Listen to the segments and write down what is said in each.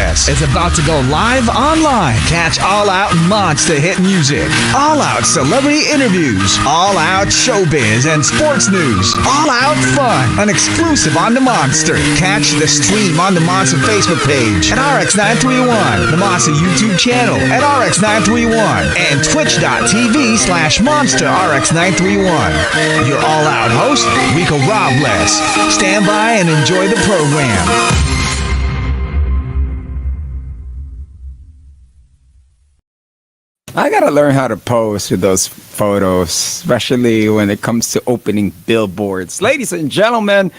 Bless is about to go live online. Catch all out monster hit music, all out celebrity interviews, all out showbiz and sports news, all out fun, an exclusive on the Monster. Catch the stream on the Monster Facebook page at RX931, the Monster YouTube channel at RX931, and twitch.tv/Monster RX931. Your all out host, Rico Robles. Stand by and enjoy the program. I gotta learn how to pose with those photos, especially when it comes to opening billboards. Ladies and gentlemen,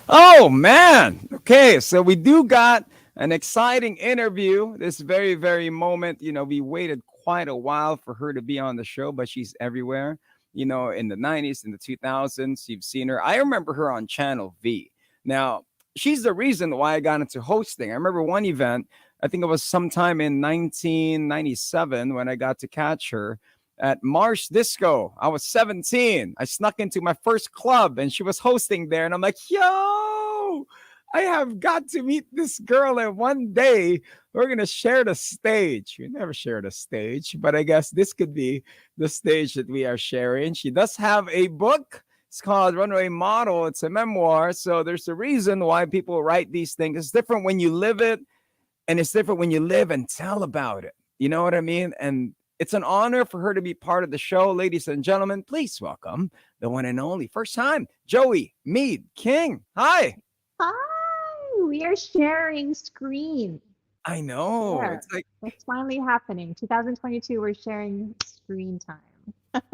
oh man. Okay, so we do got an exciting interview this very, very moment. You know, we waited quite a while for her to be on the show, but she's everywhere. You know, in the 90s, in the 2000s, you've seen her. I remember her on Channel V. Now, she's the reason why I got into hosting. I remember one event, I think it was sometime in 1997 when I got to catch her at Marsh Disco. I was 17. I snuck into my first club and she was hosting there. And I'm like, yo, I have got to meet this girl. And one day we're going to share the stage. We never shared a stage, but I guess this could be the stage that we are sharing. She does have a book. It's called Runaway Model. It's a memoir. So there's a reason why people write these things. It's different when you live it. And it's different when you live and tell about it. You know what I mean? And it's an honor for her to be part of the show. Ladies and gentlemen, please welcome the one and only first time, Joey Mead King. Hi. Hi. We are sharing screen. I know. Yeah, it's like, it's finally happening. 2022, we're sharing screen time.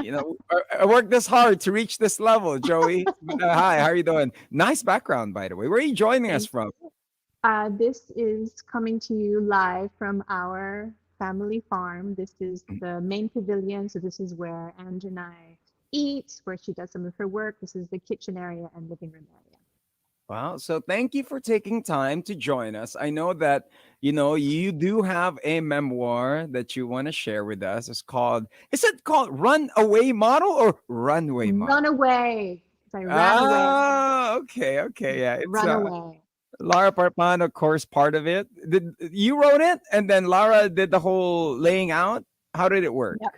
you know, I worked this hard to reach this level, Joey. Hi, how are you doing? Nice background, by the way. Where are you joining us from? This is coming to you live from our family farm. This is the main pavilion. So this is where Angie and I eat, where she does some of her work. This is the kitchen area and living room area. Wow. So thank you for taking time to join us. I know that, you know, you do have a memoir that you want to share with us. Is it called Runaway Model or Runway Model? Runaway. I ran away. Okay. Yeah. It's, Runaway. Lara Parpan, of course, part of it. Did you wrote it, and then Lara did the whole laying out? How did it work? Yep.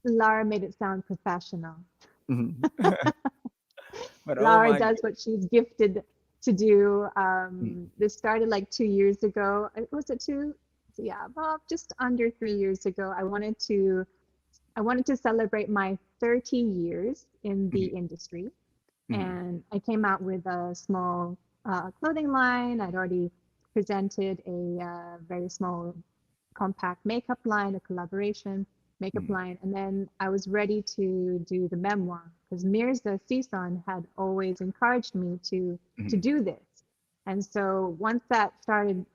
Lara made it sound professional. Mm-hmm. But Lara does what she's gifted to do. This started like 2 years ago. Was it two? Yeah, well, just under 3 years ago. I wanted to celebrate my 30 years in the industry, and I came out with a small clothing line. I'd already presented a very small compact makeup line, a collaboration makeup line, and then I was ready to do the memoir because Mirza Sison had always encouraged me to do this. And so once that started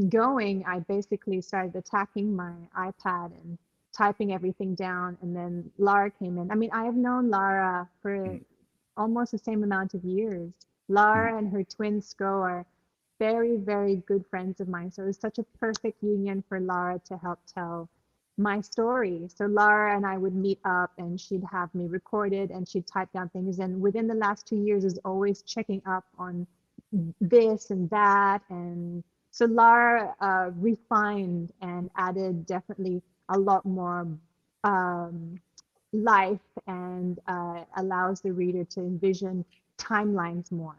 going, I basically started attacking my iPad and typing everything down, and then Lara came in. I mean, I have known Lara for almost the same amount of years. Lara and her twin Sko are very, very good friends of mine. So it was such a perfect union for Lara to help tell my story. So Lara and I would meet up and she'd have me recorded and she'd type down things. And within the last 2 years is always checking up on this and that. And so Lara refined and added definitely a lot more life and allows the reader to envision timelines more.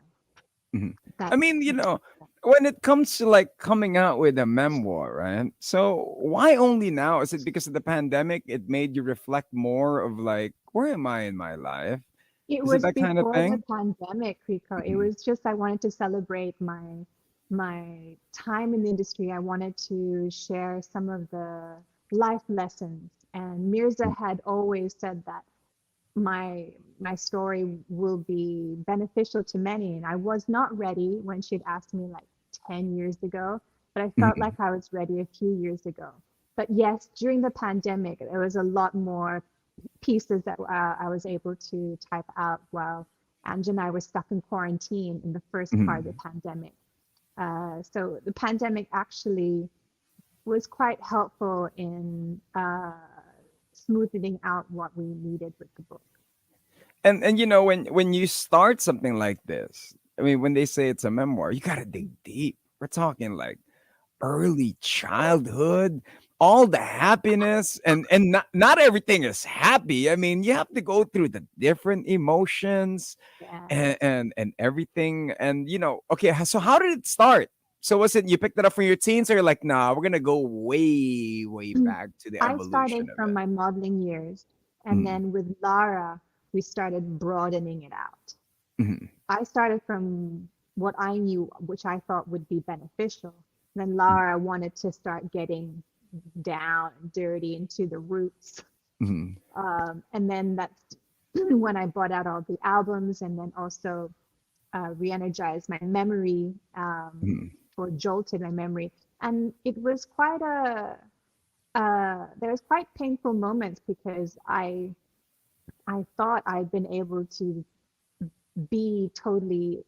I mean, you know, when it comes to like coming out with a memoir, right? So why only now? Is it because of the pandemic? It made you reflect more of like, where am I in my life? It Is was it that kind of before thing? the pandemic, Rico. It was just I wanted to celebrate my time in the industry. I wanted to share some of the life lessons. And Mirza had always said that my story will be beneficial to many. And I was not ready when she'd asked me like 10 years ago, but I felt like I was ready a few years ago. But yes, during the pandemic, there was a lot more pieces that I was able to type out while Angie and I were stuck in quarantine in the first part of the pandemic. So the pandemic actually was quite helpful in smoothing out what we needed with the book. And you know, when you start something like this, I mean, when they say it's a memoir, you gotta dig deep. We're talking like early childhood, all the happiness, and not everything is happy. I mean, you have to go through the different emotions Yes. and everything. And okay, so how did it start? So was it you picked it up from your teens, or you're like, nah, we're gonna go way back to the I started evolution of from it? my modeling years, and Mm, then with Lara, we started broadening it out. mm, I started from what I knew, which I thought would be beneficial. Then mm, Lara wanted to start getting down and dirty into the roots. mm, And then that's when I brought out all the albums and then also re-energized my memory, mm, or jolted my memory. And it was quite there was quite painful moments because I thought I'd been able to be totally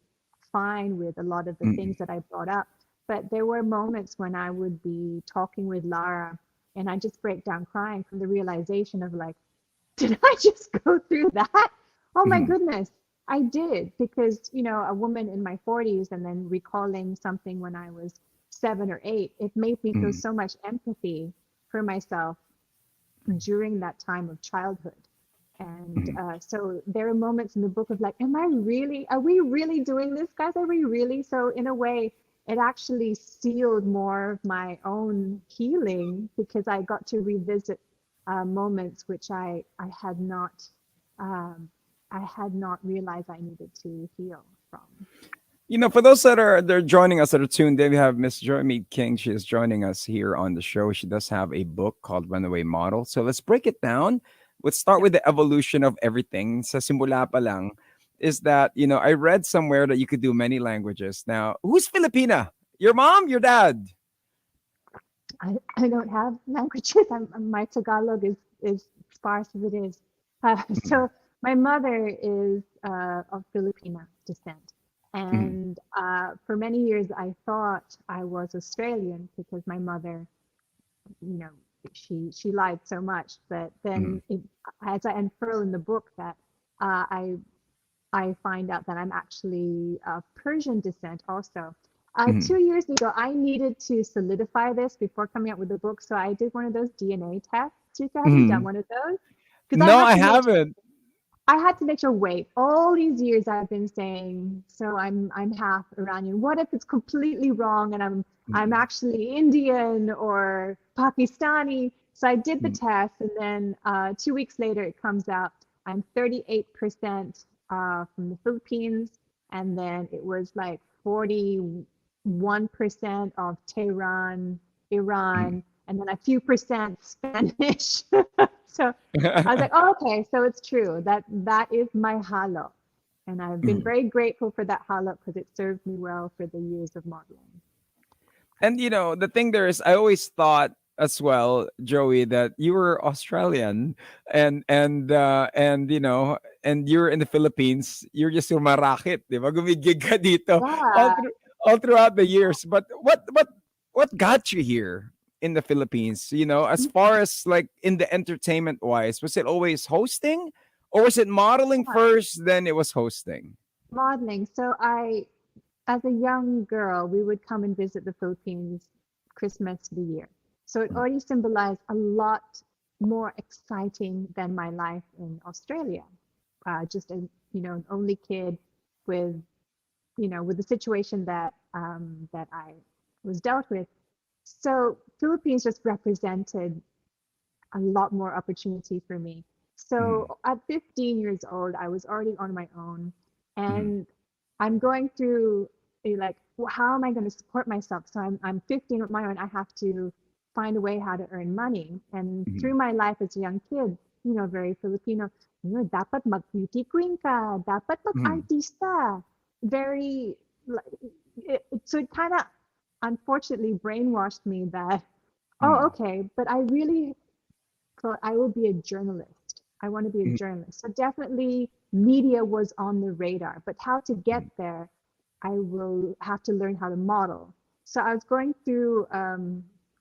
fine with a lot of the mm, things that I brought up. But there were moments when I would be talking with Lara and I just break down crying from the realization of like, did I just go through that? Oh my mm, goodness, I did. Because, a woman in my 40s and then recalling something when I was 7 or 8, it made me feel mm, so much empathy for myself during that time of childhood. And mm. so there are moments in the book of like, are we really doing this, guys? Are we really? So in a way, it actually sealed more of my own healing because I got to revisit moments which I um, I had not realized I needed to heal from. For those that are they're joining us that are tuned in, we have Miss Joey Mead King. She is joining us here on the show. She does have a book called Runaway Model. So let's break it down. Let's start Yeah. with the evolution of everything. Sa simula pa lang is that, I read somewhere that you could do many languages. Now, who's Filipina? Your mom, your dad? I don't have languages. My Tagalog is sparse as it is. Mm, So my mother is of Filipina descent, mm, and for many years I thought I was Australian because my mother, you know, she lied so much. But mm, then, as I unfurl in the book, that uh, I I find out that I'm actually of Persian descent also. mm. 2 years ago, I needed to solidify this before coming out with the book. So I did one of those DNA tests. Chica, have you done Mm. one of those? Because No, I haven't. I had to make sure, wait, all these years I've been saying, so I'm half Iranian. What if it's completely wrong and I'm Mm, actually Indian or Pakistani? So I did the mm, test, and then 2 weeks later it comes out I'm 38% from the Philippines, and then it was like 41% of Tehran, mm. Iran, and then a few percent Spanish. So I was like, oh, okay, so it's true that is my halo. And I've been Mm. very grateful for that halo because it served me well for the years of modeling. And the thing there is, I always thought as well, Joey, that you were Australian, and you're in the Philippines. You're just umarakit, di ba? Gumigig ka dito all Yeah. through all throughout the years. But what got you here in the Philippines? As far as like in the entertainment wise, was it always hosting, or was it modeling first, then it was hosting? Modeling. So as a young girl, we would come and visit the Philippines Christmas the year. So it Mm, already symbolized a lot more exciting than my life in Australia. Just an only kid with, with the situation that I was dealt with. So Philippines just represented a lot more opportunity for me. mm, So at 15 years old, I was already on my own, mm, and I'm going through like, well, how am I going to support myself? So I'm 15 on my own. I have to find a way how to earn money. And mm, through my life as a young kid, very Filipino, dapat mag-beauty queen ka, dapat mm, mag-artista. Very, so it kind of unfortunately brainwashed me that, oh, mm, okay, but I really thought I will be a journalist. I want to be a mm, journalist. So definitely media was on the radar, but how to get mm. there, I will have to learn how to model. So I was going through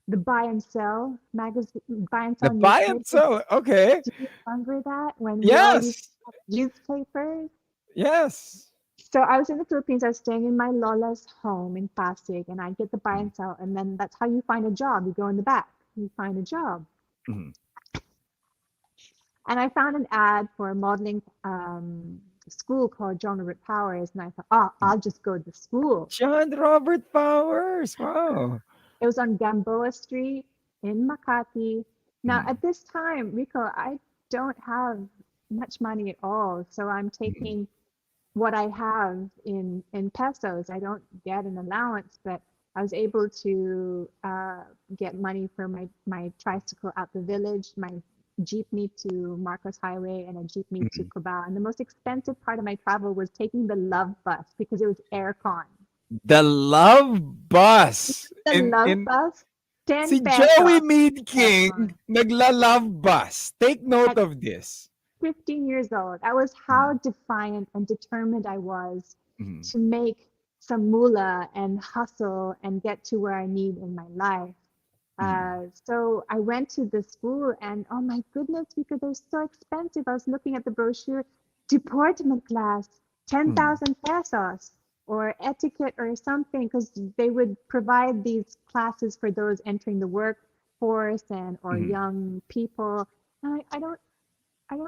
the buy and sell magazine, buy and The sell buy and newspapers. sell. Okay. Do you remember that when we all used Yes. to have newspapers? Yes. So I was in the Philippines. I was staying in my Lola's home in Pasig, and I'd get the buy and sell. And then that's how you find a job. You go in the back, you find a job. Mhm. And I found an ad for a modeling school called John Robert Powers. And I thought, oh, I'll just go to the school. John Robert Powers. Wow. It was on Gamboa Street in Makati. Now, Mhm. at this time, Rico, I don't have much money at all. So I'm Mhm. taking what I have in pesos. I don't get an allowance, but I was able to get money for my tricycle out the village, my jeepney to Marcos Highway, and a jeepney to Mhm. Cubao. And the most expensive part of my travel was taking the Love Bus because it was aircon. The Love Bus. The Love In Bus, 10 Si Joey pesos, Mead King aircon. nagla-love bus. Take note At of this. 15 years old, that was how Mhm. defiant and determined I was Mhm. to make some moolah and hustle and get to where I need in my life. Mhm. So I went to the school and oh my goodness, because they're so expensive. I was looking at the brochure, deportment class, Mhm. 10,000 pesos, or etiquette or something, because they would provide these classes for those entering the workforce and or Mhm. young people. And I don't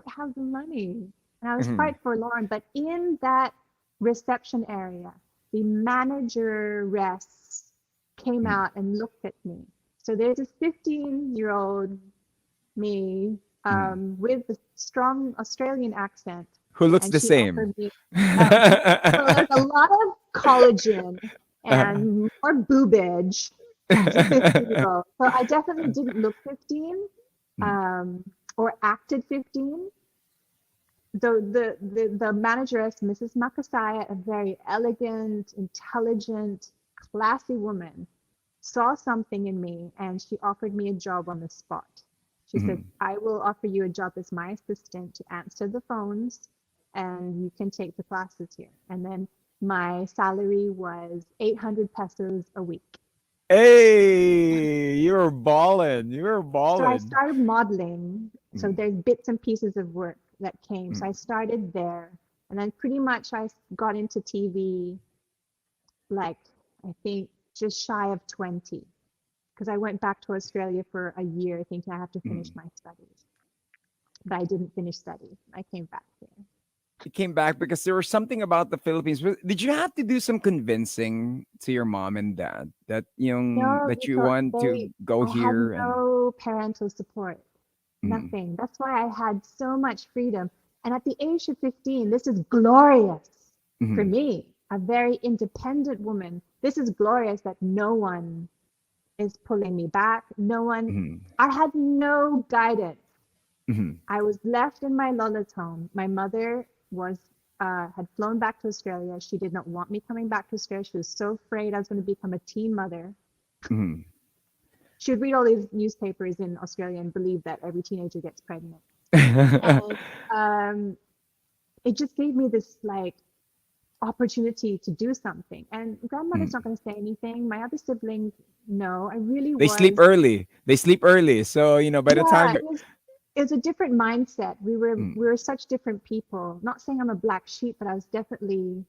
have the money. And I was Mhm. quite forlorn. But in that reception area, the manageress came Mhm. out and looked at me. So there's this 15-year-old me Mhm. with a strong Australian accent. Who looks And the she same. offered me, well, there's a lot of collagen and more boobage as a 15-year-old. So I definitely didn't look 15 Mhm. um, or acted 15. The manageress, Mrs. Makasaya, a very elegant, intelligent, classy woman, saw something in me and she offered me a job on the spot. She said, Mhm. I will offer you a job as my assistant to answer the phones and you can take the classes here. And then my salary was 800 pesos a week. Hey, you're balling. You're So I balling. started modeling. So Mhm. there's bits and pieces of work that came. So I Mhm. started there. And then pretty much I got into TV like I think just shy of 20 because I went back to Australia for a year thinking I have to finish Mhm. my studies. But I didn't finish studies. I came back here. You came back because there was something about the Philippines. Did you have to do some convincing to your mom and dad that No, that you because want to go I had here and no parental support. Mhm. Nothing. That's why I had so much freedom. And at the age of 15, this is glorious for Mhm. me, a very independent woman. This is glorious that no one is pulling me back. No one, Mhm. I had no guidance. Mhm. I was left in my Lola's home. My mother was had flown back to Australia. She did not want me coming back to Australia. She was so afraid I was going to become a teen mother. Mhm. She would read all these newspapers in Australia and believe that every teenager gets pregnant. And it just gave me this like opportunity to do something. And grandmother's not Mhm. going to say anything. My other siblings, no. I really They sleep was, early. They sleep early. So, by the time yeah, you're it was a different mindset. We were Mm. we were such different people. Not saying I'm a black sheep, but I was definitely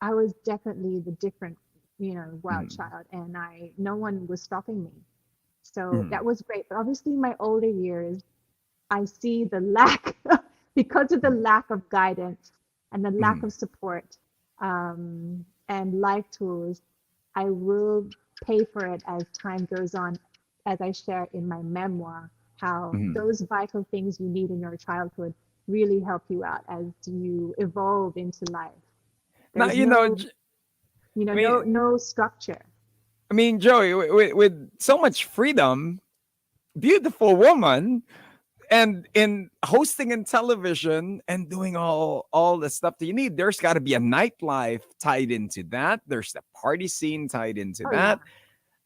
the different, wild Mhm. child, and no one was stopping me. So Mhm. that was great. But obviously, in my older years, I see the lack because of the Mhm. lack of guidance and the lack Mhm. of support and life tools. I will pay for it as time goes on, as I share in my memoir, how Mhm. those vital things you need in your childhood really help you out as you evolve into life. Now, There's no, I no, mean, no structure. Joey, with so much freedom, beautiful woman, and in hosting and television and doing all the stuff that you need, there's got to be a nightlife tied into that. There's the party scene tied into Oh yeah, that.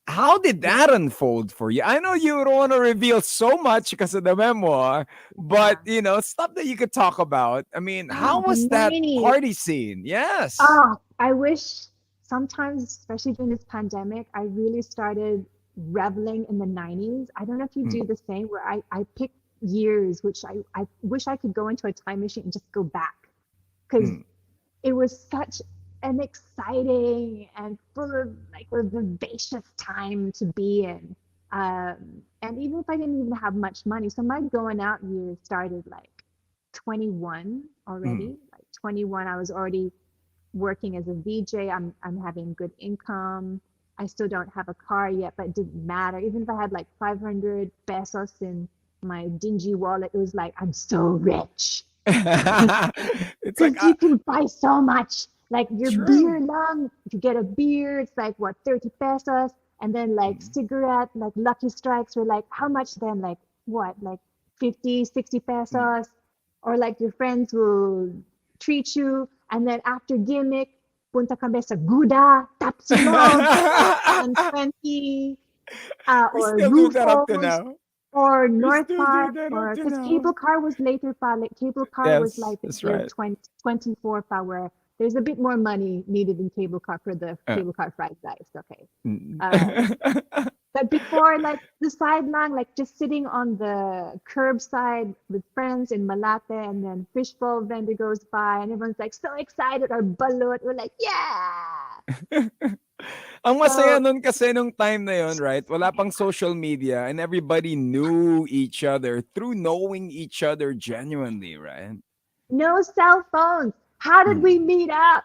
How did yeah, that unfold for you? I know you don't want to reveal so much because of the memoir, but yeah. stuff that you could talk about. I mean, Oh, how the was that 90s. party scene? Yes. Oh, I wish sometimes, especially during this pandemic, I really started reveling in the 90s. I don't know if you do Mm, the same, where I pick years which I wish I could go into a time machine and just go back. Because mm, it was such an exciting and full of like a vivacious time to be in. And even if I didn't even have much money, so my going out years started like 21 Mm. already. Like 21, I was already working as a VJ. I'm having good income. I still don't have a car yet, but it didn't matter. Even if I had like 500 pesos in my dingy wallet, it was like I'm so rich It's like because you can buy so much. Like your true. beer lung, if you get a beer, it's like what, 30 pesos. And then like Mm. cigarette, like Lucky Strikes were like, how much then? Like what? Like 50, 60 Mm. pesos? Or like your friends will treat you. And then after gimmick, punta kami sa Guda, Tapsilog, 120, We or still do that up to Rufos, now. or We North still do Park, that up or to because cable now. car was later pa, like cable car was Yes, like the that's year right. 2024 pa, where there's a bit more money needed in cable car for the Uh, cable car fried guys. Okay. mm. But before, like the sideline, like just sitting on the curbside with friends in Malate, and then fishbowl vendor goes by, and everyone's like so excited, or balut. We're like, yeah. Ang masaya So nun kasi nung time na yun, right? Wala pang social media and everybody knew each other through knowing each other genuinely, right? no cell phones. How did we Mm. meet up?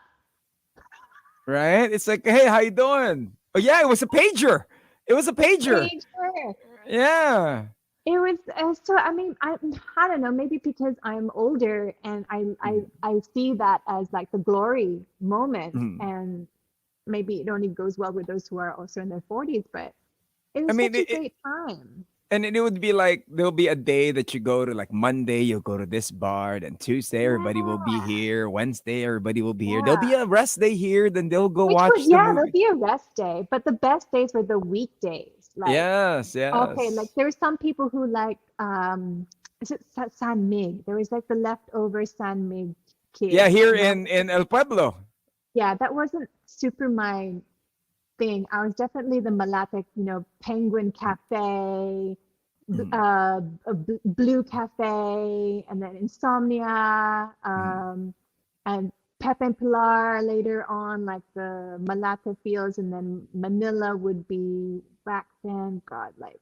Right? It's like, hey, how you doing? Oh yeah, it was a pager. It was a pager. Pager. Yeah. It was so. I mean, I don't know. Maybe because I'm older and Mm. I see that as like the glory moment, Mm. and maybe it only goes well with those who are also in their 40s. But it I was mean, such a great time. and it would be like there'll be a day that you go to, like Monday you'll go to this bar, then Tuesday everybody will be Yeah, here, Wednesday everybody will be here. There'll yeah. be a rest day here, then they'll go Which would, watch the yeah, there'll movie. be a rest day, but the best days were the weekdays. Like, Yes, okay, like yes. there were some people who like is it San Mig? There was like the leftover San Mig Yeah, kids. here No, in El Pueblo. yeah, that wasn't super my thing. I was definitely the Malate, Penguin Cafe, Mm, Blue Cafe, and then Insomnia, mm, and Pep and Pilar later on, like the Malate fields, and then Manila would be back then, God, like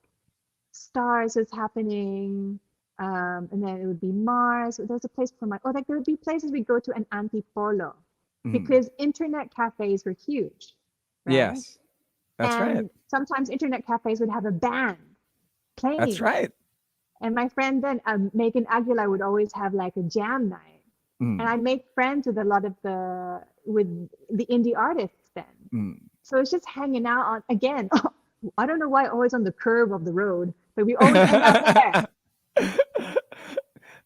Stars is happening. And then it would be Mars. There was a place for like there would be places we go to an Antipolo mm. because internet cafes were huge, right? Yes, that's right. And sometimes internet cafes would have a band That's playing. right. And my friend then, Megan Aguilar, would always have like a jam night. And Mm, I'd make friends with a lot of with the indie artists then. mm. So it's just hanging out on, again, I don't know why always on the curve of the road, but we always hang out there.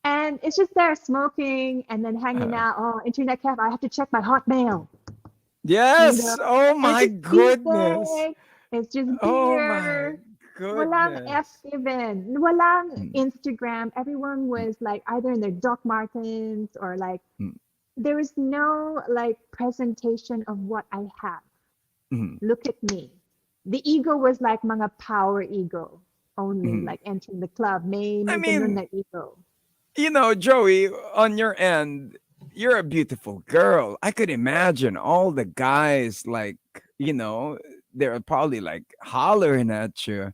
And it's just there smoking and then hanging Uh, out. Oh, internet cafe, I have to check my Hotmail, you know. yes. Oh And it's my just goodness. music. It's just Oh my beer. Walang F goodness. given. Walang Mm, Instagram. Everyone mm, was like either in their Doc Martens or like mm, there was no like presentation of what I have. mm, Look at me. The ego was like mga power ego only, mm. like entering the club. I May ganun mean, na ego. Joey, on your end, you're a beautiful girl. I could imagine all the guys, like, they're probably like hollering at you.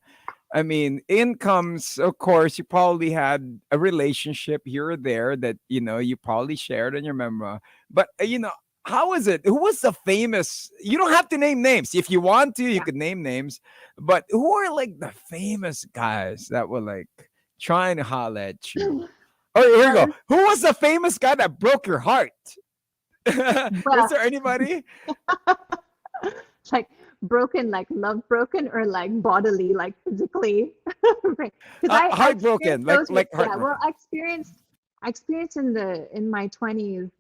I mean, incomes, of course, you probably had a relationship here or there that, you probably shared in your memoir. But, how is it? Who was the famous? You don't have to name names. If you want to, you Yeah. could name names. But who are like the famous guys that were like trying to holler at you? Oh, here you go. Well, Who was the famous guy that broke your heart? Was well, there anybody? like broken, like love broken, or like bodily, like physically. Because I Heartbroken, experienced those with, like yeah, well, heartbroken. I experienced in my 20s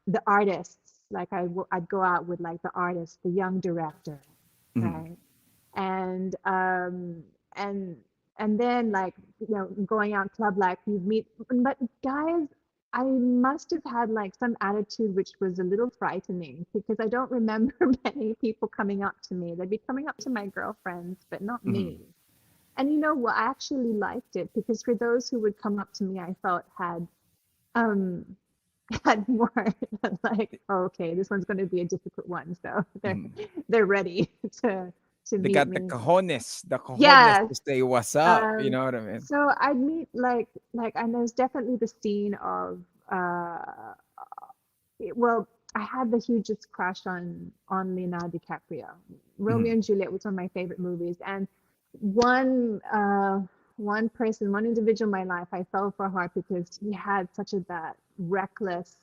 the artists. Like I'd go out with like the artist, the young director, Mm, right? And and and then like going out club like you meet, but guys, I must have had like some attitude which was a little frightening because I don't remember many people coming up to me. They'd be coming up to my girlfriends, but not mm, me. And you know what? I actually liked it because for those who would come up to me, I felt um had more like, oh, okay, this one's going to be a difficult one. So they're ready to They meet got me. the cojones Yeah. to say what's up. You Um, know what I mean? so I'd meet and there's definitely the scene of well, I had the hugest crush on Leonardo DiCaprio. Romeo Mhm. and Juliet was one of my favorite movies, and one one person, one individual in my life, I fell for hard because he had such a that reckless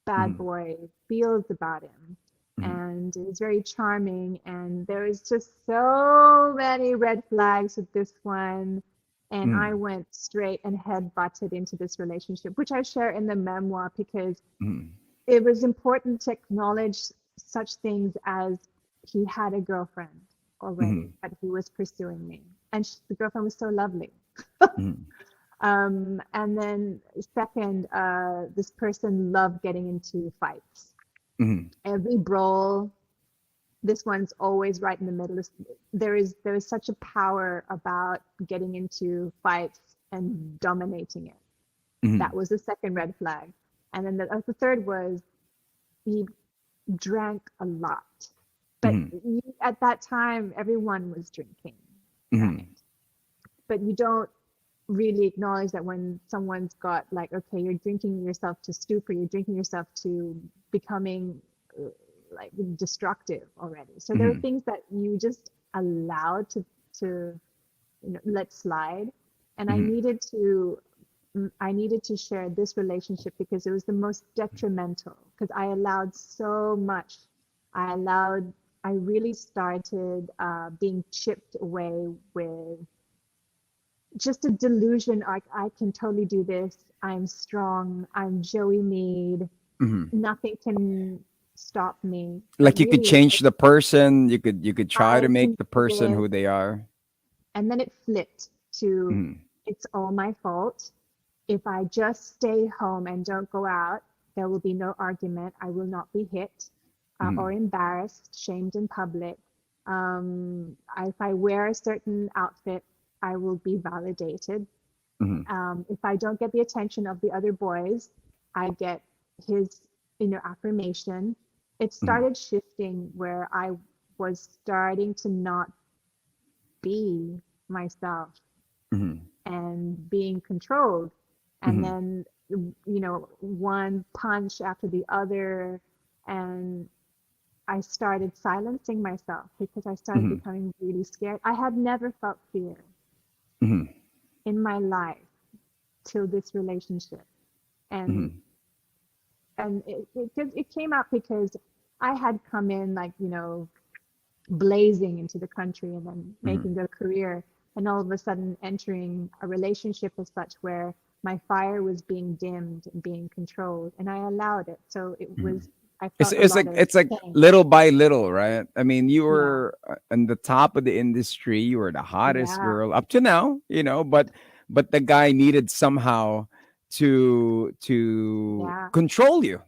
bad Mhm. boy feels about him, Mhm. and he's very charming. And there was just so many red flags with this one. And I Mhm. went straight and head butted into this relationship, which I share in the memoir because Mhm. it was important to acknowledge such things as he had a girlfriend already, Mhm. but he was pursuing me. And the girlfriend was so lovely. Mhm. And then, second, this person loved getting into fights. Mhm. Every brawl, this one's always right in the middle. There is such a power about getting into fights and dominating it. That Mhm. was the second red flag. And then the third was he drank a lot. But Mhm. at that time, everyone was drinking, right? Mhm. But you don't really acknowledge that when someone's got like, okay, you're drinking yourself to stupor, you're drinking yourself to becoming uh, like destructive already. So there are Mhm. things that you just allowed to let slide. And Mhm. I needed to share this relationship because it was the most detrimental because I allowed so much. I allowed, I really started being chipped away with just a delusion. I can totally do this. I'm strong. I'm Joey Mead. Mhm. Nothing can stop me. But Like you could really, change the person. You could try to I make can the do person this. who they are. And then it flipped to Mhm. it's all my fault. If I just stay home and don't go out, there will be no argument. I will not be hit or Mhm. embarrassed, shamed in public. If I wear a certain outfit, I will be validated. Mhm. If I don't get the attention of the other boys, I get his, affirmation. It Mhm. started shifting where I was starting to not be myself Mhm. and being controlled. And Mhm. then, one punch after the other. And I started silencing myself because I started Mhm. becoming really scared. I had never felt fear Mhm. in my life till this relationship. And Mhm. it came out because I had come in like, blazing into the country and then Mhm. making a career, and all of a sudden entering a relationship as such where my fire was being dimmed and being controlled, and I allowed it. So Mhm. I It's felt a it's lot like of it's like shame. little by little, right? I mean, you Yeah, were on the top of the industry. You were the hottest yeah, girl up to now, but the guy needed somehow to yeah, control you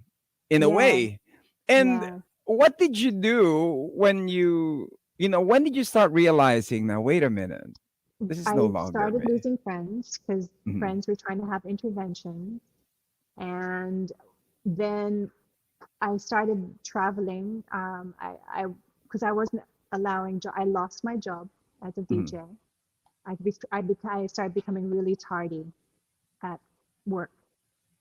in a yeah, way. And yeah. what did you do when when did you start realizing, now wait a minute, this is no I longer started me? losing friends because Mhm. friends were trying to have interventions, and then I started traveling. Because I wasn't allowing. I lost my job as a Mhm. DJ. I started becoming really tardy at work,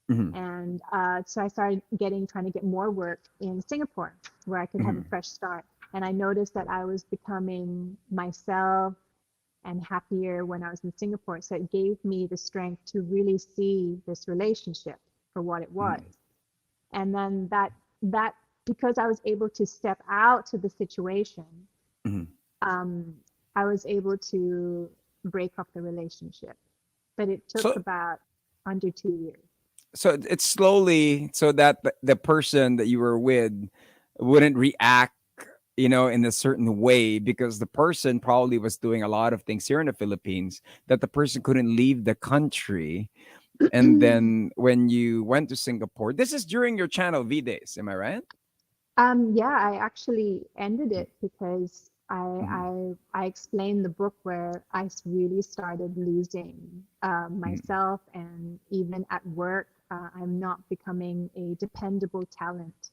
Mhm. and so I started trying to get more work in Singapore, where I could have a Mhm. fresh start. And I noticed that I was becoming myself and happier when I was in Singapore. So it gave me the strength to really see this relationship for what it was. Mhm. And then that because I was able to step out to the situation, Mhm. um, I was able to break up the relationship. But it took So about under 2 years. it's slowly so that the person that you were with wouldn't react, in a certain way, because the person probably was doing a lot of things here in the Philippines that the person couldn't leave the country. And then when you went to Singapore, this is during your channel V days, am I right? Yeah, I actually ended it because Mhm. I explained the book where I really started losing Mhm. myself, and even at work I'm not becoming a dependable talent.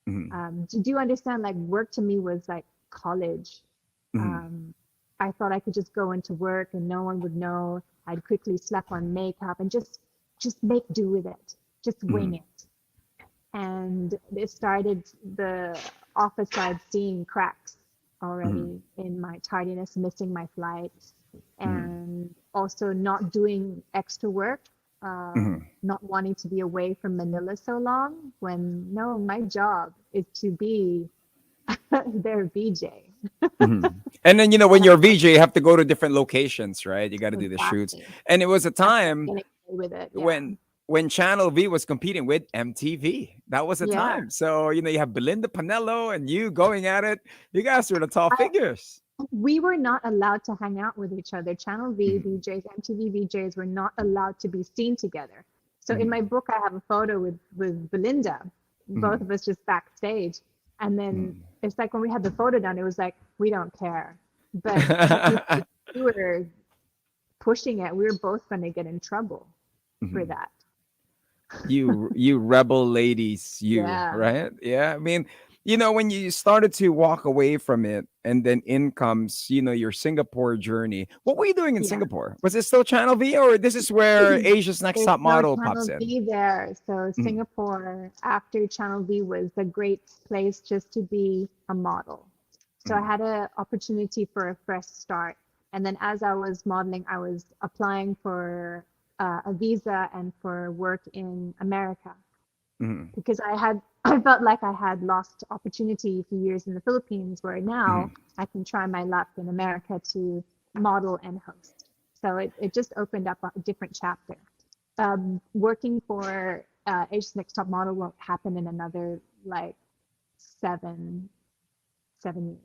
Mm-hmm. Do you understand? Like work to me was like college. Mm-hmm. I thought I could just go into work and no one would know. I'd quickly slap on makeup and just make do with it, just wing Mm-hmm. it. And it started, the office started seeing cracks Mm-hmm. already in my tardiness, missing my flights, Mm-hmm. and also not doing extra work, Mm-hmm. not wanting to be away from Manila so long, when no, my job is to be their VJ. Mm-hmm. And then, when you're a VJ, you have to go to different locations, right? You got to do the shoots. Exactly. And it was a I started time getting away with it. Yeah. when Channel V was competing with MTV. That was the Yeah. time. So, you have Belinda Panello and you going at it. You guys were the tall I, figures. we were not allowed to hang out with each other. Channel V Mm-hmm. VJs, MTV VJs were not allowed to be seen together. So in my Mm-hmm. book, I have a photo with Belinda, both of us just backstage. And then Mm-hmm. it's like when we had the photo done, it was like, we don't care. But if we were pushing it, we were both going to get in trouble for Mhm. that. You rebel ladies, Yeah. right? Yeah. I mean, when you started to walk away from it and then in comes, your Singapore journey. What were you doing in Yeah. Singapore? Was it still Channel V or this is where Asia's Next There's Top no Model pops Channel in? V there. So Mhm. Singapore, after Channel V, was a great place just to be a model. So I Mhm. had an opportunity for a fresh start. And then as I was modeling, I was applying for a visa and for work in America, Mhm. because I felt like I had lost opportunity for years in the Philippines, where now Mhm. I can try my luck in America to model and host. So it just opened up a different chapter. Working for Asia's Next Top Model won't happen in another like seven 7 years,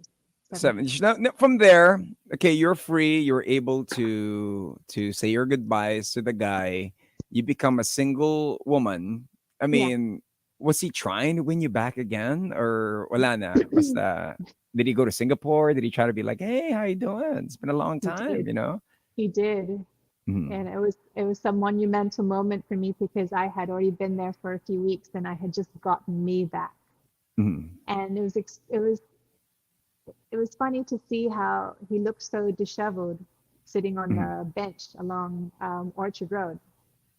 7. 7 8 years. From there, okay, you're free. You're able to say your goodbyes to the guy. You become a single woman. I Yeah. mean, was he trying to win you back again, or wala na? Basta, did he go to Singapore? Did he try to be like, hey, how you doing? It's been a long He time, did. you know? He did. And Mm-hmm. it was some monumental moment for me, because I had already been there for a few weeks and I had just gotten me back. Mm-hmm. And it was funny to see how he looked so disheveled sitting on Mm-hmm. the bench along Orchard Road.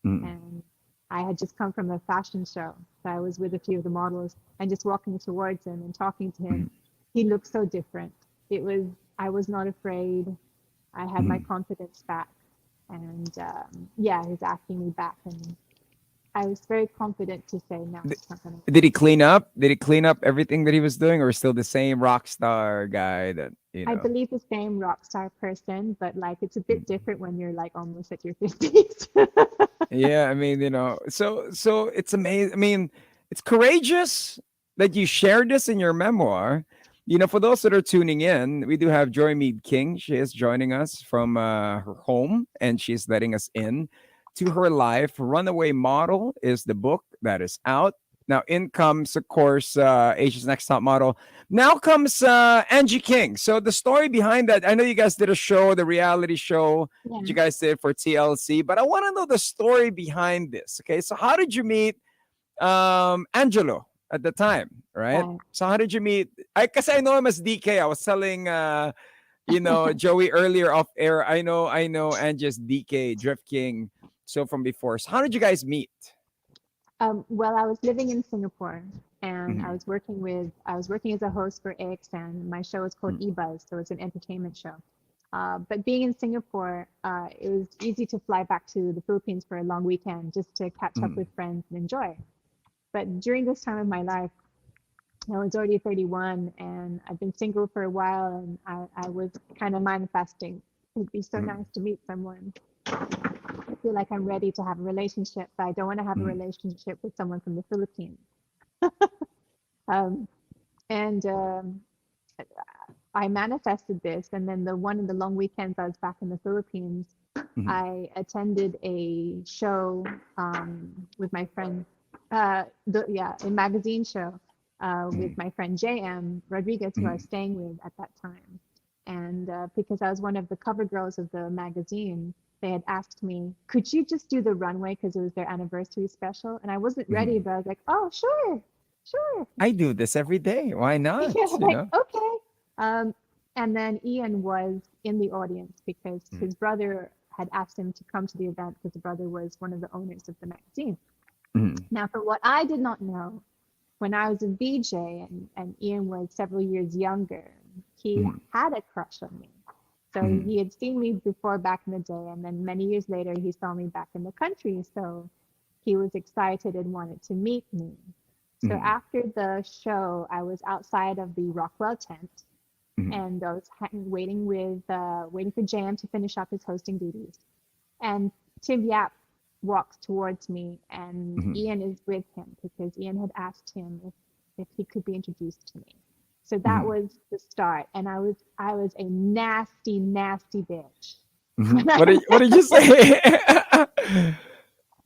Mm-hmm. And I had just come from a fashion show. So I was with a few of the models and just walking towards him and talking to him. He looked so different. I was not afraid. I had my Mm-hmm. confidence back. And yeah, he's asking me back. And I was very confident to say, no, Th- it's not going to Did work. he clean up? Did he clean up everything that he was doing, or still the same rock star guy that you I know? believe the same rock star person, but like it's a bit Mm. different when you're like almost at your 50s. Yeah, I mean, so it's amazing. I mean, it's courageous that you shared this in your memoir. For those that are tuning in, we do have Joey Mead King. She is joining us from her home, and she's letting us in to her life. Runaway Model is the book that is out. Now, in comes, of course, Asia's Next Top Model. Now comes Angie King. So the story behind that, I know you guys did a show, the reality show that you Yeah. guys did for TLC, but I want to know the story behind this. Okay, so how did you meet Angelo at the time, right? Right. So how did you meet? Because I know him as DK. I was telling Joey earlier off air. I know Angie's DK Drift King. So from before. So how did you guys meet? Well, I was living in Singapore and Mm-hmm. I was working as a host for AXN. My show is called Mm-hmm. eBuzz, so it's an entertainment show. But being in Singapore, it was easy to fly back to the Philippines for a long weekend just to catch up with friends and enjoy. But during this time of my life, I was already 31 and I've been single for a while, and I was kind of manifesting. It'd be so Mm-hmm. nice to meet someone. I feel like I'm ready to have a relationship, but I don't want to have a Mm-hmm. relationship with someone from the Philippines. Um, and I manifested this, and then the one of the long weekends I was back in the Philippines, Mm-hmm. I attended a show with my friend, a magazine show with my friend JM Rodriguez, who I Mm-hmm. was staying with at that time. And because I was one of the cover girls of the magazine, they had asked me, could you just do the runway because it was their anniversary special? And I wasn't ready, Mhm. but I was like, oh, sure, sure. I do this every day. Why not? Yeah, You like, know? okay. Um, and then Ian was in the audience because Mm, his brother had asked him to come to the event because the brother was one of the owners of the magazine. mm, Now, for what I did not know, when I was a VJ and Ian was several years younger, he mm, had a crush on me. So mm, he had seen me before back in the day, and then many years later, he saw me back in the country. So he was excited and wanted to meet me. So mm, after the show, I was outside of the Rockwell tent, mm, and I was waiting for Jam to finish up his hosting duties. And Tim Yap walks towards me, and mm, Ian is with him because Ian had asked him if he could be introduced to me. So that mm, was the start, and I was a nasty, nasty bitch. mm. What did you say?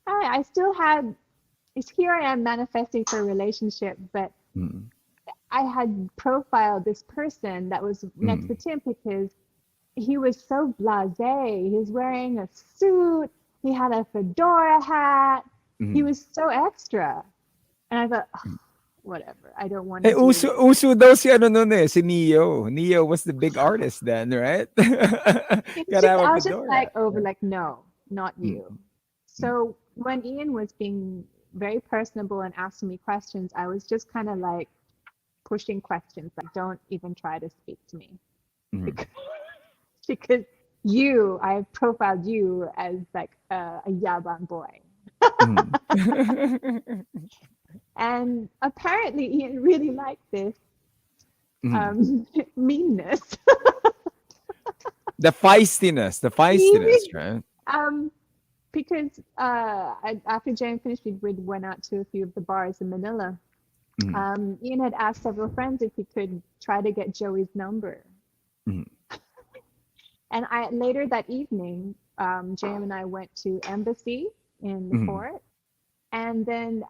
I still had, here I am manifesting for a relationship, but Mm, I had profiled this person that was next to mm, Tim because he was so blasé. He was wearing a suit. He had a fedora hat. He mm. was so extra. And I thought, "Ugh, whatever. I don't want to Eh, deal uso, with." uso daw si ano nun eh, si Neo. Neo was the big artist then, right? It's Gotta just, have a I was just like fedora. over, like, no, not Mm, you. mm, So when Ian was being very personable and asking me questions, I was just kind of like pushing questions, like, don't even try to speak to me mm, because, because you, I profiled you as like a Yabang boy. mm. And apparently Ian really liked this Mm. meanness. The He feistiness, really, right? um, because after Jane finished, we went out to a few of the bars in Manila. Mm, Ian had asked several friends if he could try to get Joey's number. mm, And later that evening, JM and I went to Embassy in the mm, port, and then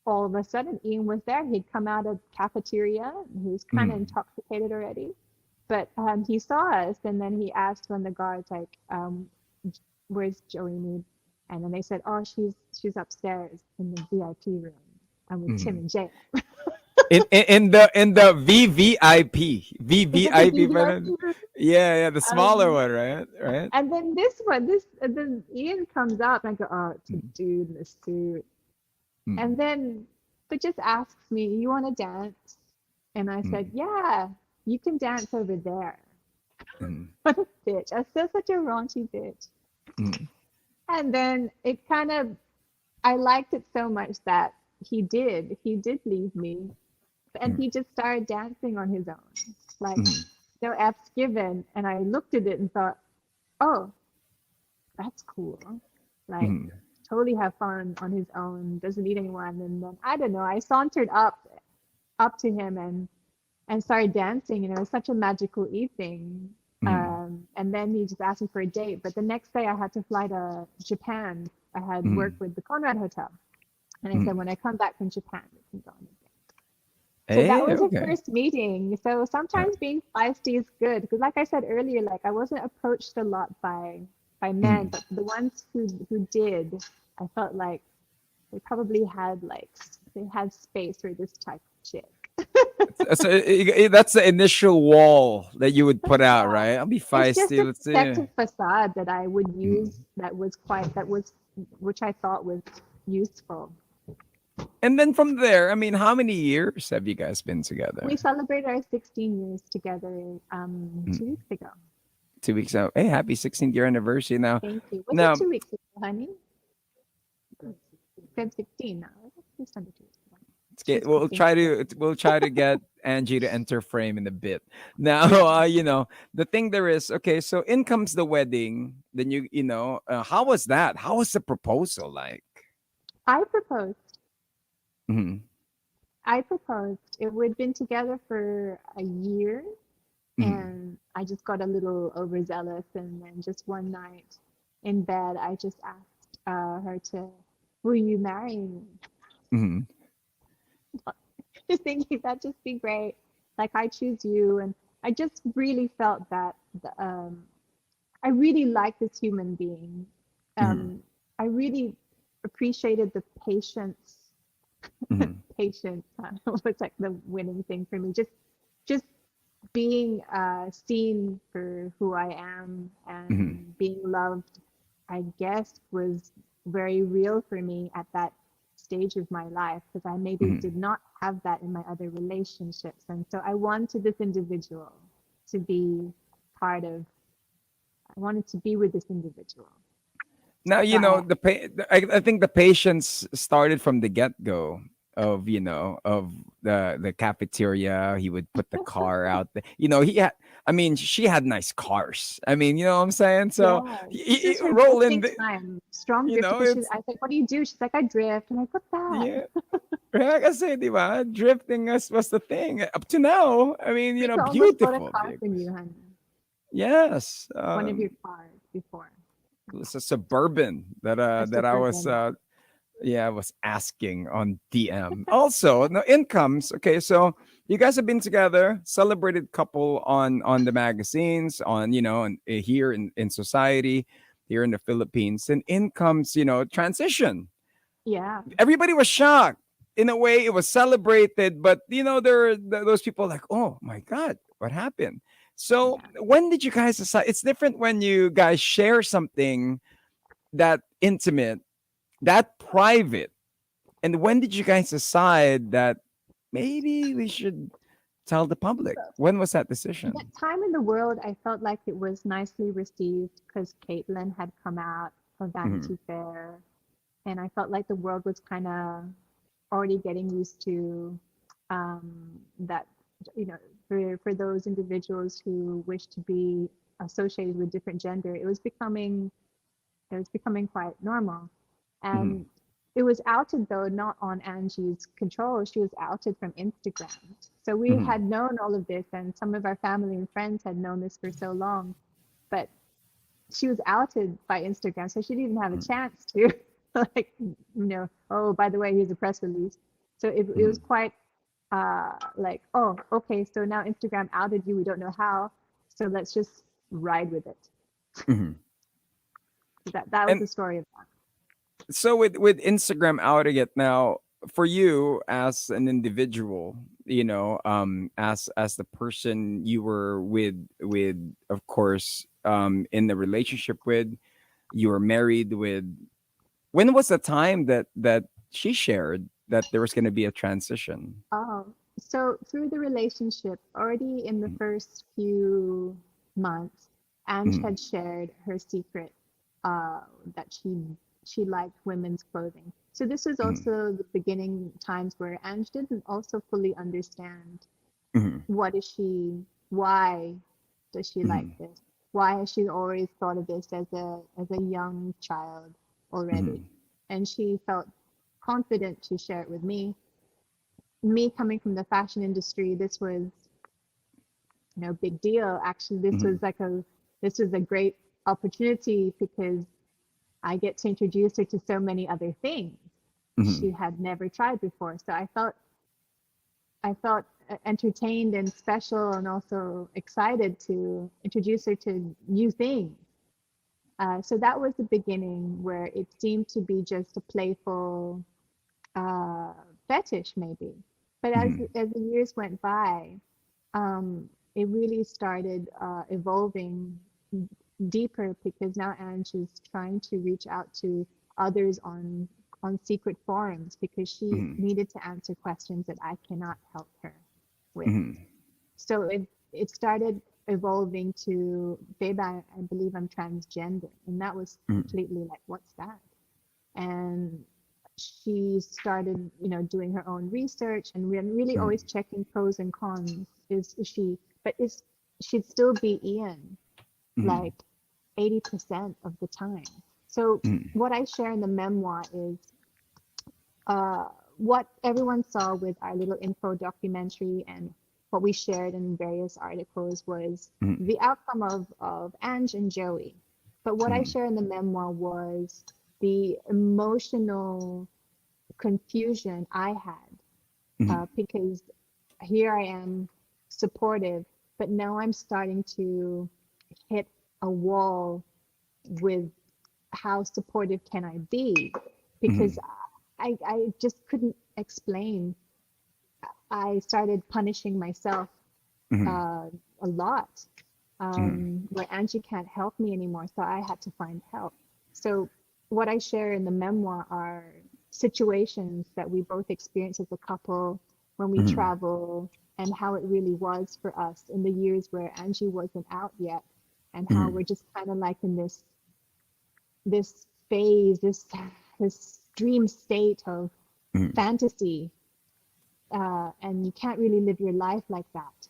all of a sudden Ian was there. He'd come out of cafeteria. He was kind of mm, intoxicated already, but he saw us, and then he asked one of the guards, like, "Where's Joey Mead?" And then they said, "Oh, she's upstairs in the VIP room. I'm with Tim mm. and Jay." In the VVIP. Is it the VVIP pa nun. VIP room? Yeah, yeah, the smaller Um, one, right? Right? and then then Ian comes up, and I go, "Oh, it's a Mm, dude in a suit." mm, And then, but just asks me, "You want to dance?" And I said, mm, "Yeah, you can dance over there." mm, What a bitch. I was still such a raunchy bitch. mm, And then it kind of, I liked it so much that he did leave me, and mm, he just started dancing on his own. Like, mm, no F's given. And I looked at it and thought, oh, that's cool. Like, mm, totally have fun on his own, doesn't need anyone. And then, I don't know, I sauntered up to him and started dancing, and it was such a magical evening. mm, And then he just asked me for a date. But the next day I had to fly to Japan. I had mm, worked with the Conrad Hotel. And I said, mm. when I come back from Japan, we can go on a date. So that Eh, was a okay. first meeting. So Uh, sometimes being feisty is good. Because like I said earlier, like I wasn't approached a lot by men, mm. but the ones who did, I felt like they probably had like they had space for this type of chick. So that's the initial wall that you would put out, Yeah. right? I'll be It's just feisty. a Let's see. protective facade that I would use Mm. which I thought was useful. And then from there, I mean, how many years have you guys been together? We celebrated our 16 years together Mm. 2 weeks ago. 2 weeks out. Hey, happy 16th year anniversary now. Thank you. Was it Now, 2 weeks ago, honey? Feb 16 now. Just under 2 weeks ago. let's She's get, we'll cooking. try to get Angie to enter frame in a bit. Now, the thing there is, okay, so in comes the wedding. Then how was that? How was the proposal like? I proposed. Mm-hmm. I proposed. We'd been together for a year, Mm-hmm. and I just got a little overzealous, and then just one night in bed, I just asked her to, "Will you marry me?" Mm-hmm. Just thinking that'd just be great. Like, I choose you, and I just really felt that I really like this human being. Mhm. I really appreciated the patience. Mhm. Patience was like the winning thing for me. Just being seen for who I am Mhm. and being loved, I guess, was very real for me at that stage of my life because I maybe Mhm. did not have that in my other relationships. And so I wanted this individual to be part of, I wanted to be with this individual. Now, So I, I think the patience started from the get-go of, of the cafeteria. He would put the car out there. He had, I mean, she had nice cars. I mean, you know what I'm saying? So yeah, this he was her roll in drifting the, time, strong drift because she, it's, I was like, what do you do? She's like, I drift. I'm like, what's that? yeah. Right, kasi, di ba? Drifting was the thing up to now. I mean, Rico almost bought a beautiful car from vehicles. you, honey. Yes. One of your cars before. It was a suburban A that I was suburban. yeah, I was asking on DM. Also, no incomes. Okay, so you guys have been together, celebrated couple on the magazines, on here in society, here in the Philippines, and incomes, transition. Yeah. Everybody was shocked. In a way, it was celebrated, but there are those people like, oh my god, what happened? So Yeah. when did you guys decide? It's different when you guys share something that intimate, that private. And when did you guys decide that maybe we should tell the public? So When was that that decision? time in the world, I felt like it was nicely received because Caitlin had come out of Mhm. Vanity Fair. And I felt like the world was kind of already getting used to that, you know, for those individuals who wish to be associated with different gender, it was becoming quite normal. Mhm. And it was outed though, not on Angie's control. She was outed from Instagram. So we Mhm. had known all of this, and some of our family and friends had known this for so long. But she was outed by Instagram, so she didn't even have a Mhm. chance to, like, oh, by the way, here's a press release. So it was Mhm. quite like, oh, okay, so now Instagram outed you. We don't know how, so let's just ride with it. Mhm. That was And the story of that. so with Instagram outing it now, for you as an individual, as the person you were with, of course, in the relationship with, you were married with. When was the time that she shared that there was going to be a transition? Oh, so through the relationship, already in the first few months, Ange Mhm. had shared her secret uh, that she liked women's clothing. So this was Mhm. also the beginning times where Ange didn't also fully understand Mhm. why does she like Mhm. this? Why has she always thought of this as a young child already? Mhm. And she felt confident to share it with me. Me coming from the fashion industry, this was no big deal. Actually, Mhm. this was a great opportunity because I get to introduce her to so many other things she Mhm. had never tried before. So I felt entertained and special and also excited to introduce her to new things. So that was the beginning where it seemed to be just a playful uh, fetish, maybe. But as Mhm. as the years went by, it really started evolving deeper because now Ange is trying to reach out to others on secret forums because she Mhm. needed to answer questions that I cannot help her with. Mhm. So it started evolving to, babe, I believe I'm transgender, and that was Mhm. completely like, what's that? And she started, doing her own research and we're really always Mhm. checking pros and cons. Is she, but is she'd still be Ian Mhm. like 80% of the time. So Mhm. what I share in the memoir is uh, what everyone saw with our little info documentary and what we shared in various articles was Mhm. the outcome of Ange and Joey. But what I Mhm. share in the memoir was the emotional confusion I had Mhm. because here I am supportive, but now I'm starting to hit a wall with how supportive can I be, because Mhm. I just couldn't explain. I started punishing myself Mhm. uh, a lot, Mhm. where Angie can't help me anymore, so I had to find help. So what I share in the memoir are situations that we both experienced as a couple when we Mhm. travel, and how it really was for us in the years where Angie wasn't out yet, and how Mhm. we're just kind of like in this phase, this dream state of Mhm. fantasy, and you can't really live your life like that.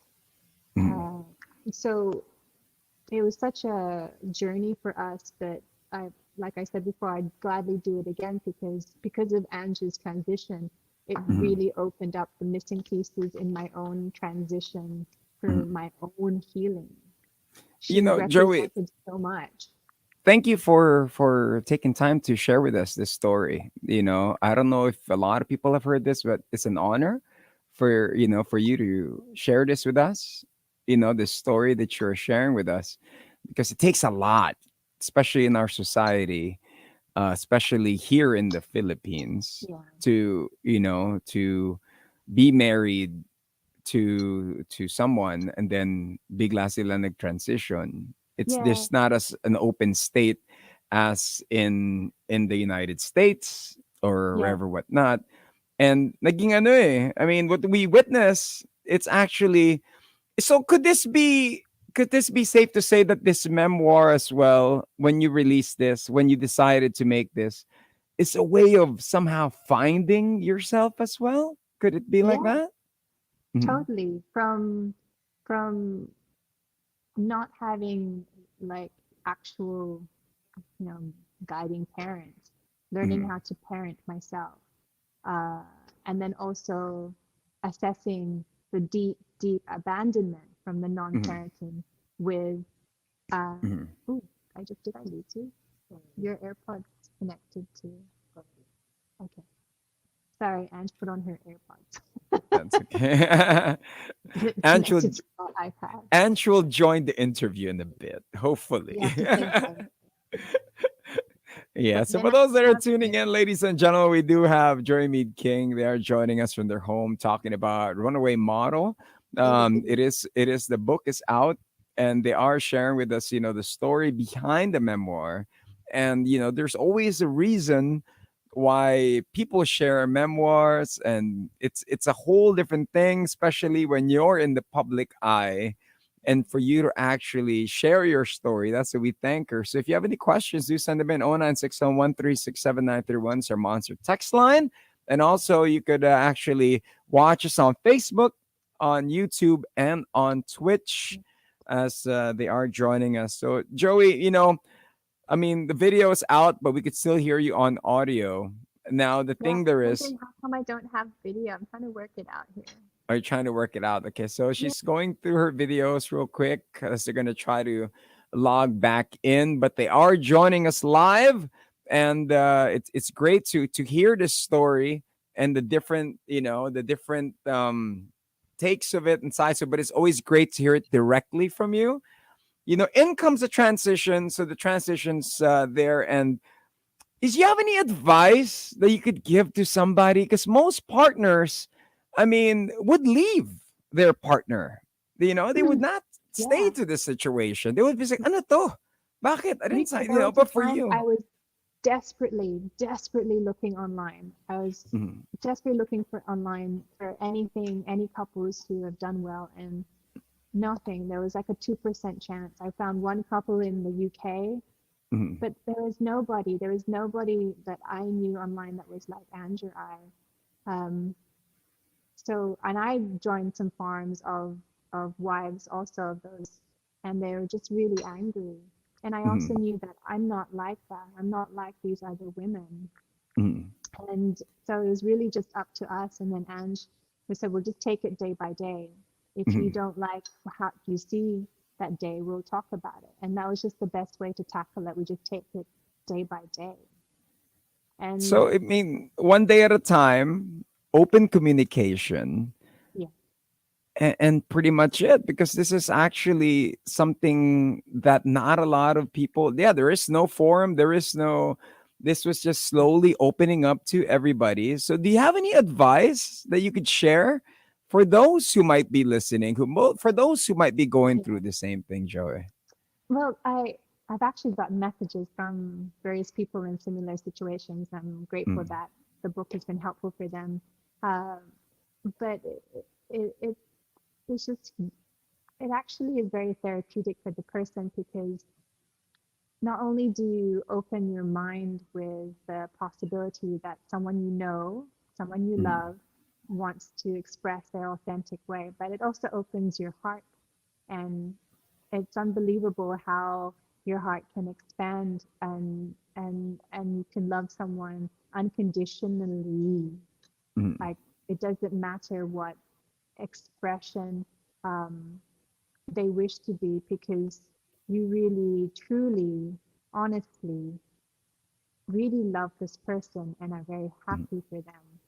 Mhm. Uh, so it was such a journey for us that I, like I said before, I'd gladly do it again, because of Angie's transition, it Mhm. really opened up the missing pieces in my own transition for Mhm. my own healing. You She know, Joey, represented so much. thank you for taking time to share with us this story. I don't know if a lot of people have heard this, but it's an honor for you to share this with us. This story that you're sharing with us, because it takes a lot, especially in our society, especially here in the Philippines, Yeah, to be married to someone and then bigla sila nag-transition. It's yeah, just not as an open state as in the United States or yeah, wherever whatnot. And naging ano I mean, what we witness, it's actually, so could this be safe to say that this memoir as well, when you release this, when you decided to make this, is a way of somehow finding yourself as well? Could it be like yeah, that? Mhm. totally. From not having like actual, you know, guiding parents, learning Mhm. how to parent myself, uh, and then also assessing the deep, deep abandonment from the Mhm. non-parenting with, uh, Mhm. ooh, did I lose you? Your AirPods connected to, okay. Sorry, Ange put on her AirPods. That's okay. It's Ange will, connected to my iPad. Ange will join the interview in a bit, We hopefully. have to say hi. Yeah, But so then for I those that are have tuning this, in, ladies and gentlemen, we do have Joey Mead King. They are joining us from their home talking about Runaway Model. It is the book is out, and they are sharing with us, the story behind the memoir. And there's always a reason why people share memoirs, and it's a whole different thing, especially when you're in the public eye, and for you to actually share your story. That's what we thank her. So if you have any questions, do send them in 0960-1367931. It's our Monster text line. And also, you could actually watch us on Facebook, on YouTube, and on Twitch as they are joining us. So, Joey, I mean, the video is out, but we could still hear you on audio. Now, the yeah, thing there I'm is, wondering how come I don't have video. I'm trying to work it out here. are you trying to work it out? Okay, so Yeah, she's going through her videos real quick because they're gonna try to log back in, but they are joining us live, and it's great to hear this story and the different takes of it and sides of it. But it's always great to hear it directly from you. In comes the transition, so the transition's there, and is you have any advice that you could give to somebody? Because most partners, I mean, would leave their partner. They would not stay yeah. to this situation. They would be like, ano to? Bakit? I didn't Rico, sign, there was a but for time you. I was desperately, desperately looking online. I was Mhm. desperately looking for online for anything, any couples who have done well, and nothing. There was like a 2% chance. I found one couple in the UK, Mhm. but there was nobody. There was nobody that I knew online that was like Angie or I. Um, so, and I joined some forums of wives also of those, and they were just really angry. And I also Mhm. knew that I'm not like that. I'm not like these other women. Mhm. And so it was really just up to us. And then Ange, we said, we'll just take it day by day. If you Mhm. don't like how you see that day, we'll talk about it. And that was just the best way to tackle it. We just take it day by day. So, And I mean, one day at a time, open communication. yeah, and pretty much it, because this is actually something that not a lot of people, yeah, there is no forum, there is no, this was just slowly opening up to everybody. So do you have any advice that you could share for those who might be listening, for those who might be going Yeah. through the same thing, Joey? Well, I've actually gotten messages from various people in similar situations. I'm grateful Mm, that the book has been helpful for them. Um, but it it's just it actually is very therapeutic for the person because not only do you open your mind with the possibility that someone you know, someone you mm, love, wants to express their authentic way, but it also opens your heart. And it's unbelievable how your heart can expand and you can love someone unconditionally. mm, Like it doesn't matter what expression um, they wish to be because you really, truly, honestly, really love this person and are very mm, happy for them.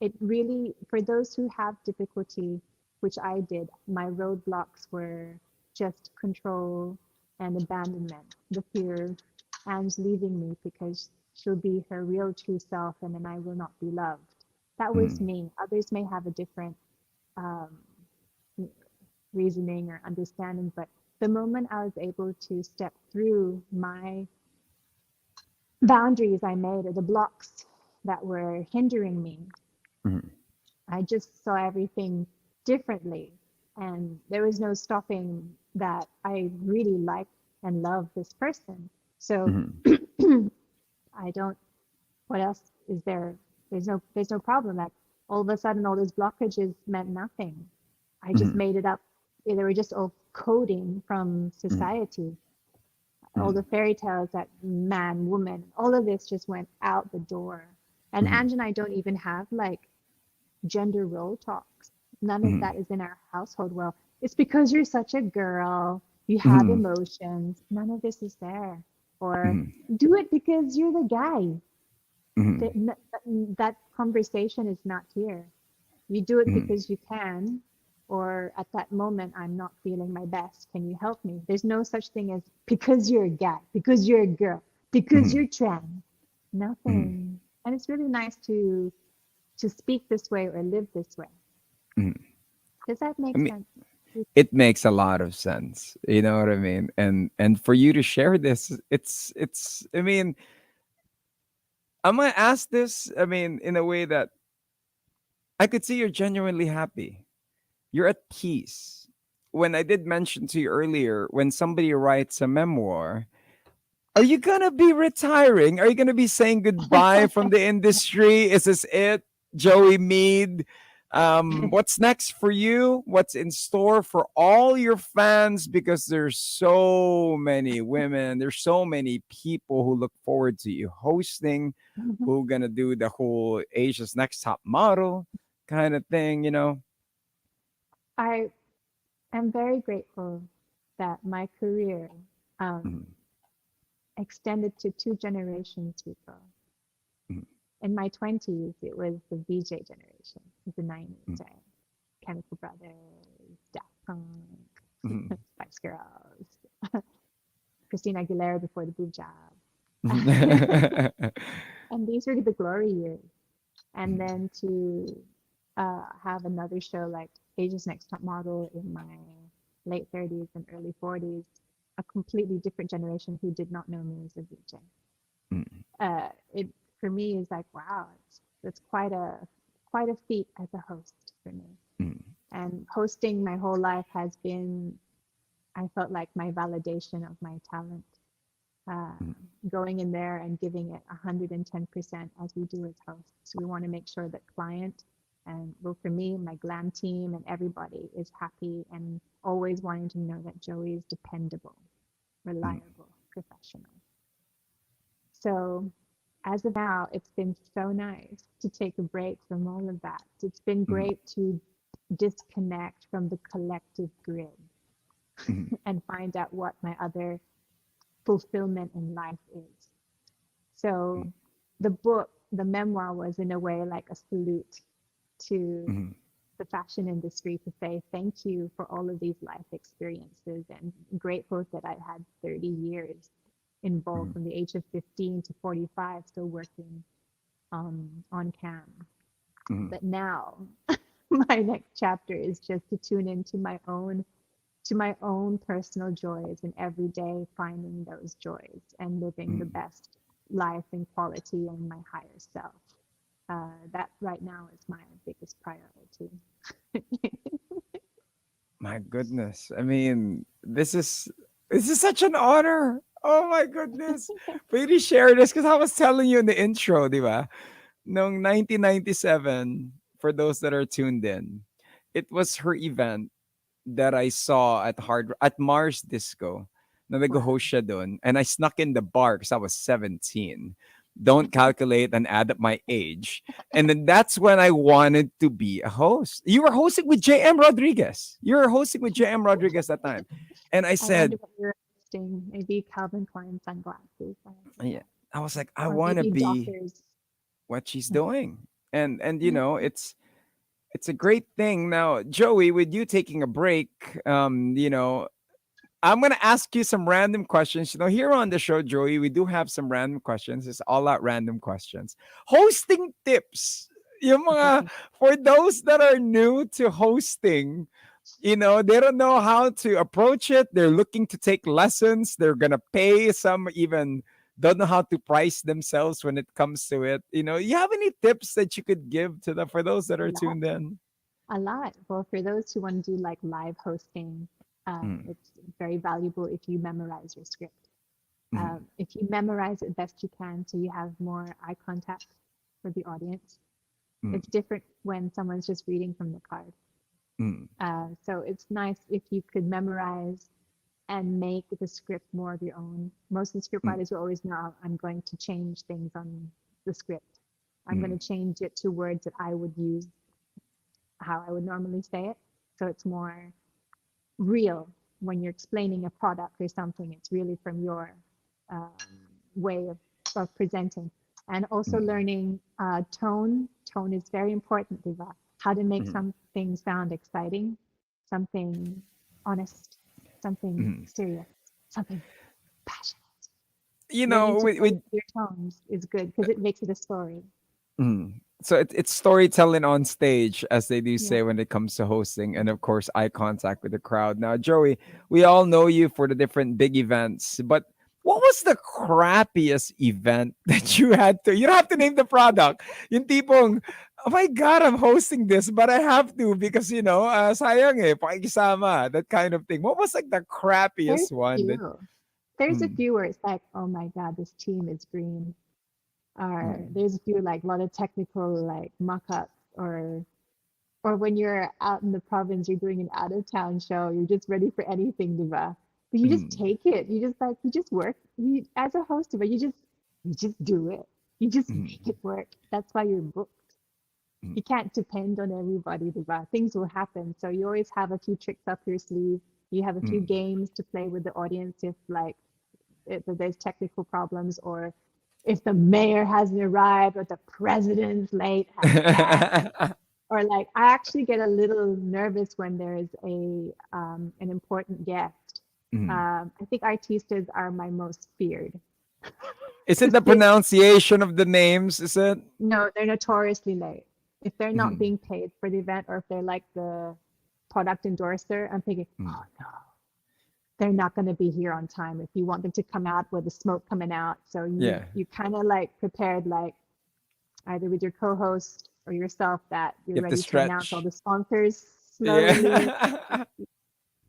It really, for those who have difficulty, which I did, my roadblocks were just control and abandonment, the fear of Ange leaving me because she'll be her real true self and then I will not be loved. That was mm, me. Others may have a different um, reasoning or understanding, but the moment I was able to step through my boundaries I made or the blocks that were hindering me, mm, I just saw everything differently. And there was no stopping that I really like and love this person. So mm, I don't, what else is there? There's no problem. Like all of a sudden, all those blockages meant nothing. I just mm, made it up. They were just all coding from mm, society. All mm, the fairy tales that man, woman, all of this just went out the door. And mm, Ange and I don't even have like gender role talks. None of mm, that is in our household. Well, it's because you're such a girl, you have mm, emotions. None of this is there. Or mm, do it because you're the guy. mm, That conversation is not here. You do it mm, because you can, or at that moment, I'm not feeling my best. Can you help me? There's no such thing as because you're a guy, because you're a girl, because mm, you're trans. mm, Nothing. And it's really nice to speak this way or live this way. mm. Does that I make mean, sense? it makes a lot of sense. You know what I mean? And for you to share this, it's. I mean, I'm gonna ask this. I mean, in a way that I could see you're genuinely happy. You're at peace. When I did mention to you earlier, when somebody writes a memoir, are you gonna be retiring? Are you gonna be saying goodbye from the industry? Is this it, Joey Mead? What's next for you? What's in store for all your fans? Because there's so many women, there's so many people who look forward to you hosting, who gonna do the whole Asia's Next Top Model kind of thing, you know? I am very grateful that my career Mm, extended to two generations, Rico. mm, In my 20s, it was the VJ generation, the mm, 90s, right? Chemical Brothers, Daft Punk, mm. Spice Girls, Christina Aguilera before the boob job. And these were the glory years. And then to have another show like Asia's Next Top Model in my late 30s and early 40s, a completely different generation who did not know me as a VJ. Mm, It for me is like wow, it's quite a feat as a host for me. mm, And hosting my whole life has been, I felt like my validation of my talent. Uh, mm, Going in there and giving it 110% as we do as hosts. We want to make sure that client and well for me, my glam team and everybody is happy and always wanting to know that Joey is dependable, mm, reliable, professional. So as of now, it's been so nice to take a break from all of that. It's been mm, great to disconnect from the collective grid mm, and find out what my other fulfillment in life is. mm, So the book, the memoir was in a way like a salute to mm. the fashion industry to say thank you for all of these life experiences, and grateful that I had 30 years involved Mhm. from the age of 15 to 45, still working on cam. Mhm. But now my next chapter is just to tune into my own personal joys, and every day finding those joys and living the Mhm. best life and quality and my higher self. That right now is my biggest priority. My goodness. I mean, this is such an honor. Oh my goodness. For you to share this, because I was telling you in the intro, di ba? Noong 1997, for those that are tuned in, it was her event that I saw at Mars Disco na Wow. nag-host siya doon. And I snuck in the bar because I was 17. Don't calculate and add up my age. And then that's when I wanted to be a host. You were hosting with JM Rodriguez. You were hosting with JM Rodriguez that time. And I I wonder said, what you're interesting. Maybe Calvin Klein sunglasses. yeah, I was like, I Or want to maybe be doctors. what she's Yeah. doing. And you Yeah. know, it's a great thing. Now, Joey, with you taking a break, I'm gonna ask you some random questions. You know, here on the show, Joey, we do have some random questions. It's all out random questions. Hosting tips. Yung mga, Okay. for those that are new to hosting, they don't know how to approach it. They're looking to take lessons. They're gonna pay. Some even don't know how to price themselves when it comes to it. You have any tips that you could give to them for those that A are lot. tuned in? A lot. Well, for those who want to do like live hosting, Mm, it's very valuable if you memorize your script. mm, If you memorize it best you can, so you have more eye contact with the audience. mm, It's different when someone's just reading from the card. mm, So it's nice if you could memorize and make the script more of your own. Most of the script mm, writers will always know I'm going to change things on the script. I'm going mm, to change it to words that I would use how I would normally say it. So it's more real when you're explaining a product or something. It's really from your um, way of presenting. And also mm, learning tone. Tone is very important, Diva. How to make mm, something sound exciting, something honest, something mm. serious, something passionate. You Learning know, to play with with your tones is good because it makes it a story. so it's storytelling on stage, as they do Yeah. say when it comes to hosting, and of course, eye contact with the crowd. Now, Joey, we all know you for the different big events, but what was the crappiest event that you had to? You don't have to name the product. Yung tipong, oh my God, I'm hosting this, but I have to because sayang pakikisama, that kind of thing. What was like the There's crappiest a one that? few. There's a Mm, few where it's like, oh my God, this team is green. Or mm, there's a few like a lot of technical like mock-ups, or when you're out in the province, you're doing an out of town show, you're just ready for anything, Diva. But you just mm, take it. You just work. You as a host, Diva, you just do it. You just mm, make it work. That's why you're booked. mm, You can't depend on everybody, Diva. Things will happen. So you always have a few tricks up your sleeve. You have a few mm. games to play with the audience if there's technical problems, or if the mayor hasn't arrived, or the president's late and that, or like I actually get a little nervous when there's an important guest. Mm. I think artistas are my most feared Is it because the pronunciation of the names? Is it? no, they're notoriously late. If they're not Mm, being paid for the event, or if they're like the product endorser, I'm thinking, mm. oh no, they're not going to be here on time if you want them to come out with the smoke coming out. So you Yeah, you kind of like prepared, like either with your co-host or yourself, that you're you have to ready to announce all stretch. the sponsors slowly, Yeah.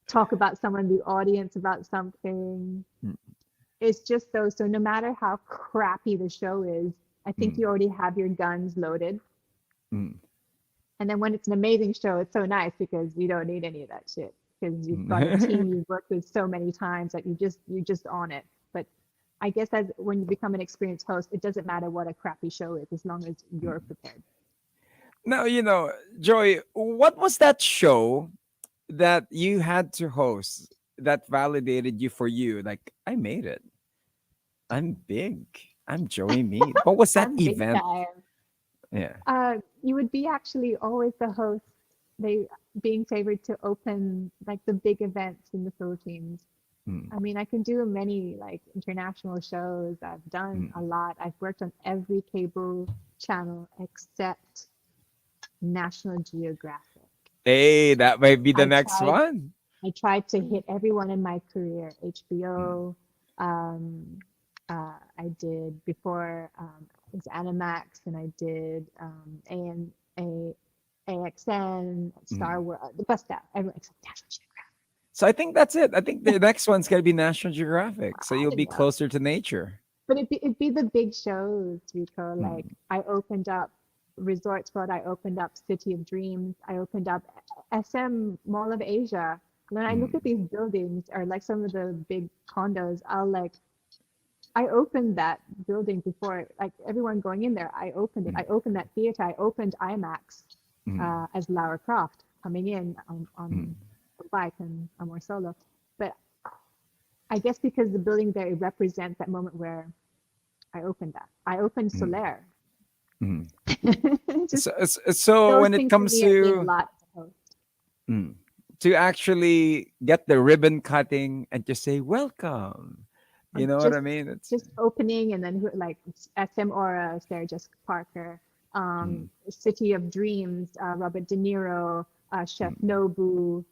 talk about someone in the audience about something. Mm, It's just those. So no matter how crappy the show is, I think mm, you already have your guns loaded. mm, And then when it's an amazing show, it's so nice because you don't need any of that shit because you've got a team mm. you've worked with so many times that you're just on it. But I guess as when you become an experienced host, it doesn't matter what a crappy show is as long as you're prepared. Now, Joy, what was that show that you had to host that validated you for you? Like, I made it. I'm big. I'm Joey Mead. What was that I'm big event? time. Yeah. You would be actually always the host they being favored to open like the big events in the Philippines. Mm, I mean, I can do many like international shows. I've done a mm. lot. I've worked on every cable channel except National Geographic. Hey, that might be the I next tried one. I tried to hit everyone in my career. Mm, HBO, um, I did before it was Animax, and I did A AXN, Star mm. Wars, the best stuff. Everyone except National Geographic. So I think that's it. I think the next one's gonna be National Geographic. So I you'll don't be know. closer to nature. But it'd be the big shows, Rico. Like Mm, I opened up Resorts World, I opened up City of Dreams, I opened up SM Mall of Asia. When I look at mm, these buildings or like some of the big condos, I opened that building before like everyone going in there. I opened it. mm, I opened that theater. I opened IMAX mm, as Lara Croft coming in mm, on a bike and a more solo. But I guess because the building there represents that moment where I opened that. I opened mm, Solaire. mm. Just So those when it things for comes me mean a to lot to host. mm, to actually get the ribbon cutting and just say welcome, Or you know what I mean? It's just opening and then who like SM Aura, Sarah Jessica Parker, mm, City of Dreams, Robert De Niro, Chef mm, Nobu,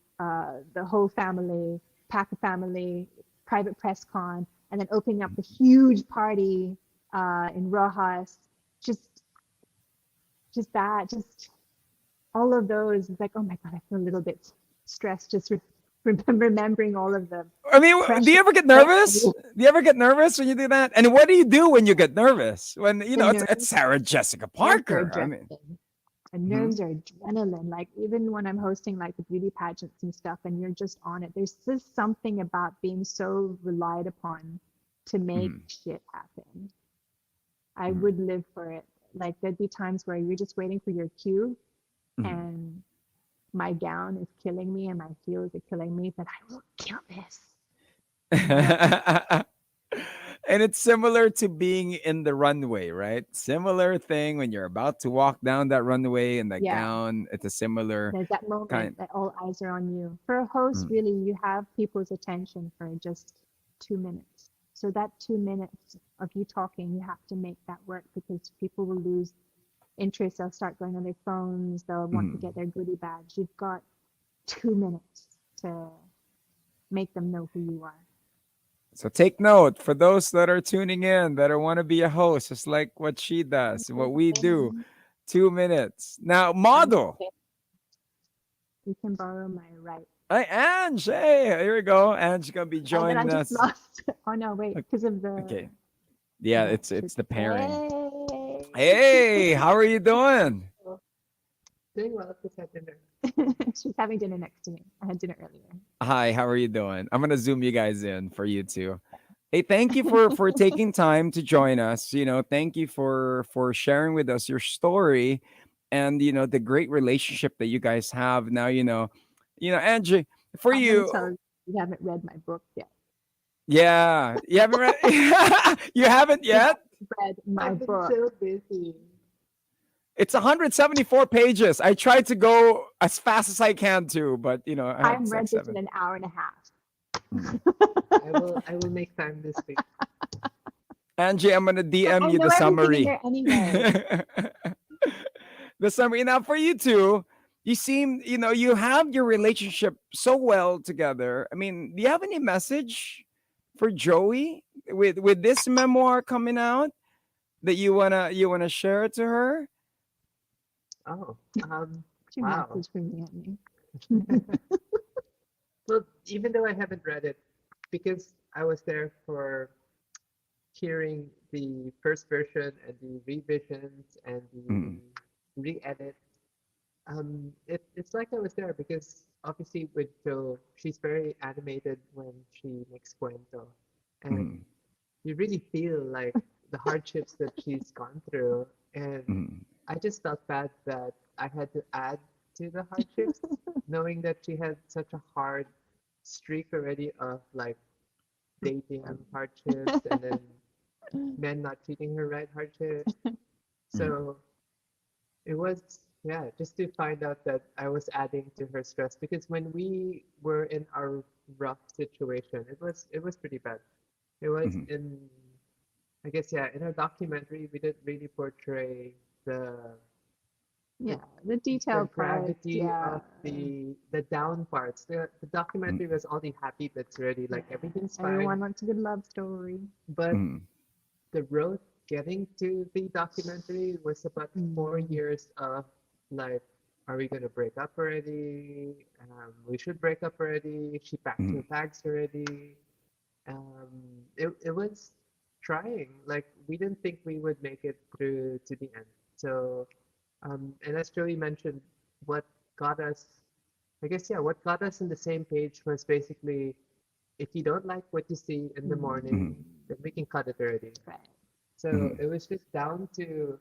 the whole family, Paca family, private press con, and then opening up the huge party in Rojas. Just just all of those. It's like, oh my God, I feel a little bit stressed just remembering all of the I mean, do you precious, ever get precious nervous? Do you ever get nervous when you do that? And what do you do when you get nervous? When you the know it's nerves. Sarah Jessica Nerves are Parker. I mean, adrenaline. And mhm, nerves are adrenaline. Like even when I'm hosting like the beauty pageants and stuff, and you're just on it, there's just something about being so relied upon to make mhm, shit happen. I mhm, would live for it. Like there'd be times where you're just waiting for your cue, mhm. and my gown is killing me and my heels are killing me, but I will kill this. And I And it's similar to being in the runway, right? Similar thing when you're about to walk down that runway in the yeah, gown. It's a similar there's that moment kind. that all eyes are on you. For a host, Mm, really, you have people's attention for just 2 minutes. So that 2 minutes of you talking, you have to make that work because people will lose interest. They'll start going on their phones. They'll want to mm. get their goodie bags. You've got 2 minutes to make them know who you are. So take note for those that are tuning in that want to be a host, just like what she does, what we do. 2 minutes. Now, I'm model. okay. You can borrow my right. Hey, Ange. Hey, here we go. Ange gonna be And then I joining just us. lost. Oh no, wait, because of the Okay. Yeah, connection. it's the pairing. Hey. Hey, how are you doing? Doing well this dinner. She's having dinner next to me. I had dinner earlier. Hi, how are you doing? I'm gonna zoom you guys in for you too. Hey, thank you for taking time to join us. Thank you for sharing with us your story and the great relationship that you guys have now. Angie, for I'm gonna you, tell you haven't read my book yet. yeah, you haven't read, you haven't You yet. haven't read my I've been book. so busy. It's 174 pages. I tried to go as fast as I can too, but I I had like read this in seven. an hour and a Mm. half. I will make time this week. Angie, I'm gonna But DM I you know the everything in summary. there anyway. The summary. Now, for you two, you seem, you have your relationship so well together. I mean, do you have any message for Joey with this memoir coming out that you wanna share it to her? Oh, What's your wow. message for me, Annie? Well, even though I haven't read it, because I was there for hearing the first version and the revisions and the Mm, re-edit, it's like I was there because obviously with Jo, she's very animated when she makes cuento, and mm, you really feel like the hardships that she's gone through. And mm, I just felt bad that I had to add to the hardships, knowing that she had such a hard streak already of like dating hardships and then men not treating her right hardships. mm, So it was yeah, just to find out that I was adding to her stress because when we were in our rough situation, it was pretty bad. It was Mhm. in I guess yeah, in our documentary we didn't really portray the the Yeah, the the detailed part. gravity Yeah, of the down parts. The documentary Mhm. was all the happy bits already, yeah. like everything's Everyone fine. wants a good love story. But Mhm. the road getting to the documentary was about 4 years of like, are we gonna break up already? We should break up already. She packed her Mhm. bags already. It was trying. Like we didn't think we would make it through to the end. So, and as Joey mentioned, what got us, I guess, yeah, what got us in the same page was basically if you don't like what you see in the morning, Mhm. then we can cut it already. Right. So Mhm. it was just down to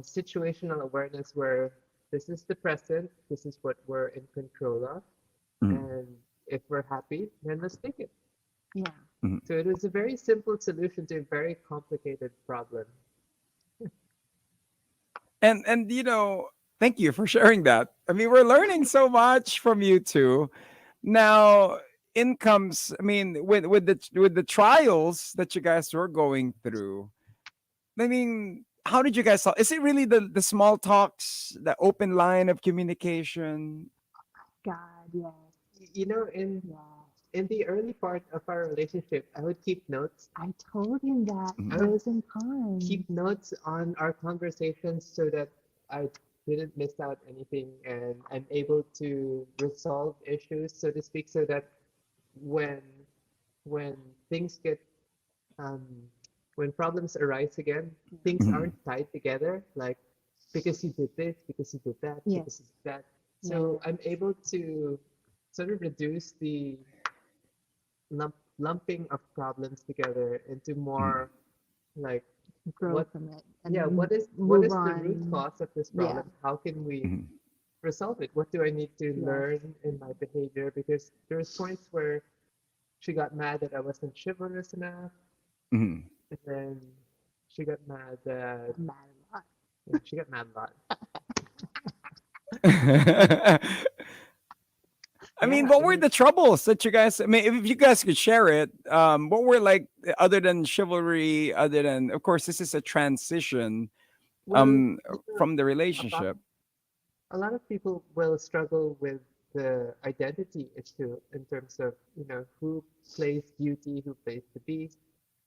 situational awareness where this is the present, this is what we're in control of, Mhm. and if we're happy, then let's take it. Yeah. Mhm. So it was a very simple solution to a very complicated problem. And thank you for sharing that. I mean, we're learning so much from you two. Now, in comes, I mean, with the trials that you guys were going through. I mean, how did you guys solve? Is it really the small talks, the open line of communication? God, yes. You know, in Yeah. the early part of our relationship, I would keep notes. I told him that I Mhm. would pros and cons. keep notes on our conversations so that I didn't miss out anything and I'm able to resolve issues, so to speak, so that when when things get um, when problems arise again, things Mhm. aren't tied together, like because you did this, because you did that, because you Yes. did that. So I'm Yes. able to sort of reduce the lumping of problems together into Mhm. more like Grow what from it yeah, and what move is the root on. cause of this Yeah. problem? How can we Mhm. resolve it? What do I need to Yes. learn in my behavior? Because there's points where she got mad that I wasn't chivalrous enough, Mhm. and then she got mad that I'm mad a lot. yeah, she got mad a lot. I mean, Yeah, what I were mean, the troubles that you guys? I mean, if you guys could share it, what were like other than chivalry, other than, of course, this is a transition well, you know, from the a lot relationship. a lot of people will struggle with the identity issue in terms of, who plays duty, who plays the beast,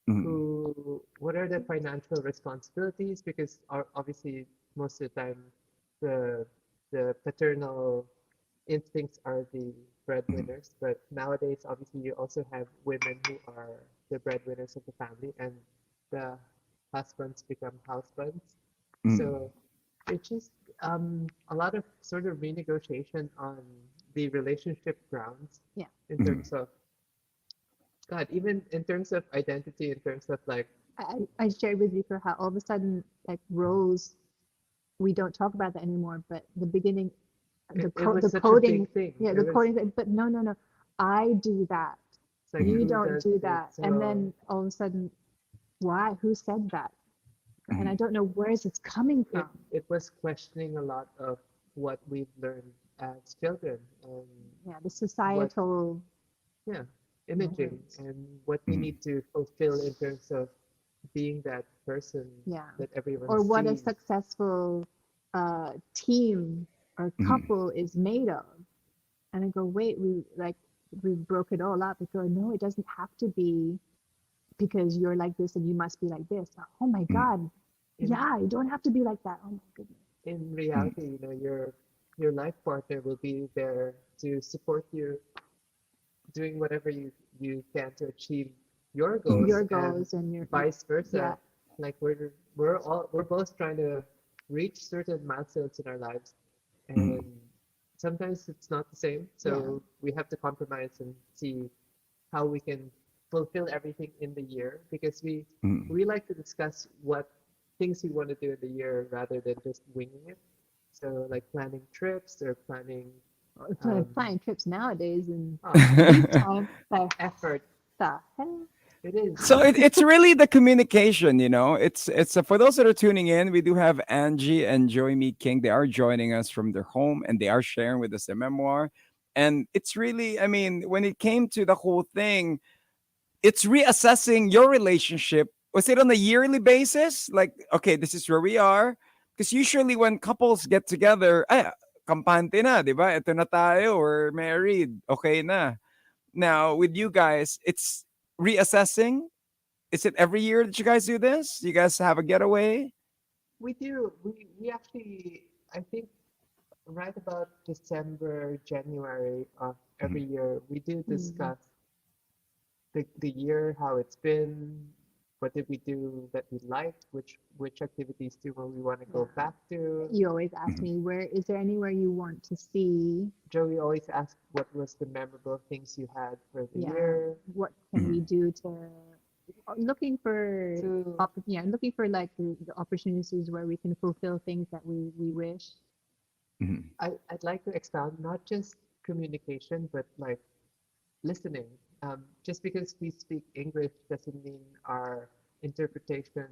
Mhm. what are the financial responsibilities? Because obviously most of the time the paternal instincts are the Mhm. breadwinners, but nowadays obviously you also have women who are the breadwinners of the family and the husbands become husbands. Mhm. So it's just a lot of sort of renegotiation on the relationship grounds Yeah. in Mhm. terms of God, even in terms of identity, in terms of like I shared with you for how all of a sudden like roles we don't talk about that anymore, but the beginning it was the such a coding, big thing. yeah, It the was coding, but no, I do that. it's like Mhm. You who don't does do it? that. And So then all of a sudden, why? Who said that? And I Mhm. don't know where is this coming it from. it was questioning a lot of what we've learned as children and Yeah, the what societal yeah, imaging norms. and what we Mhm. need to fulfill in terms of being that person Yeah. that everyone Or what a sees. successful team or Mhm. couple is made of. And I go, wait, we broke it all up. We go, no, it doesn't have to be because you're like this and you must be like this. Oh my Mhm. God. In Yeah, you don't have to be like that. Oh my goodness. Mhm. reality, your life partner will be there to support you doing whatever you can to achieve your Mhm. goals Your and goals and your, vice yeah, versa. Like we're both trying to reach certain milestones in our lives, and Mhm. sometimes it's not the same, yeah. so we have to compromise and see how we can fulfill everything in the year because we Mhm. we like to discuss what things we want to do in the year rather than just winging it. So like planning trips or planning We're um, planning trips nowadays and oh, leave time. The effort. the hell? It is. So it's really the communication, you know. It's for those that are tuning in, we do have Angie and Joey Mead King. They are joining us from their home, and they are sharing with us their memoir. And it's really, I mean, when it came to the whole thing, it's reassessing your relationship. Was it on a yearly basis? Like, okay, this is where we are. Because usually when couples get together, kampante na, di ba? Ito na tayo, we're married. Okay na. Now, with you guys, it's reassessing. Is it every year that you guys do this? You guys have a getaway? We do. We actually, I think, right about December, January of every year, we do Mhm. discuss the year, how it's been, what did we do that we liked, which activities do we want to go Yeah. back to. You always ask Mhm, me, where is there anywhere you want to see? Joey always asks what was the memorable things you had for the Yeah. year. What can we mhm, do to looking for So looking for like the opportunities where we can fulfill things that we wish. mhm, I'd like to expound not just communication, but like listening. Just because we speak English doesn't mean our interpretation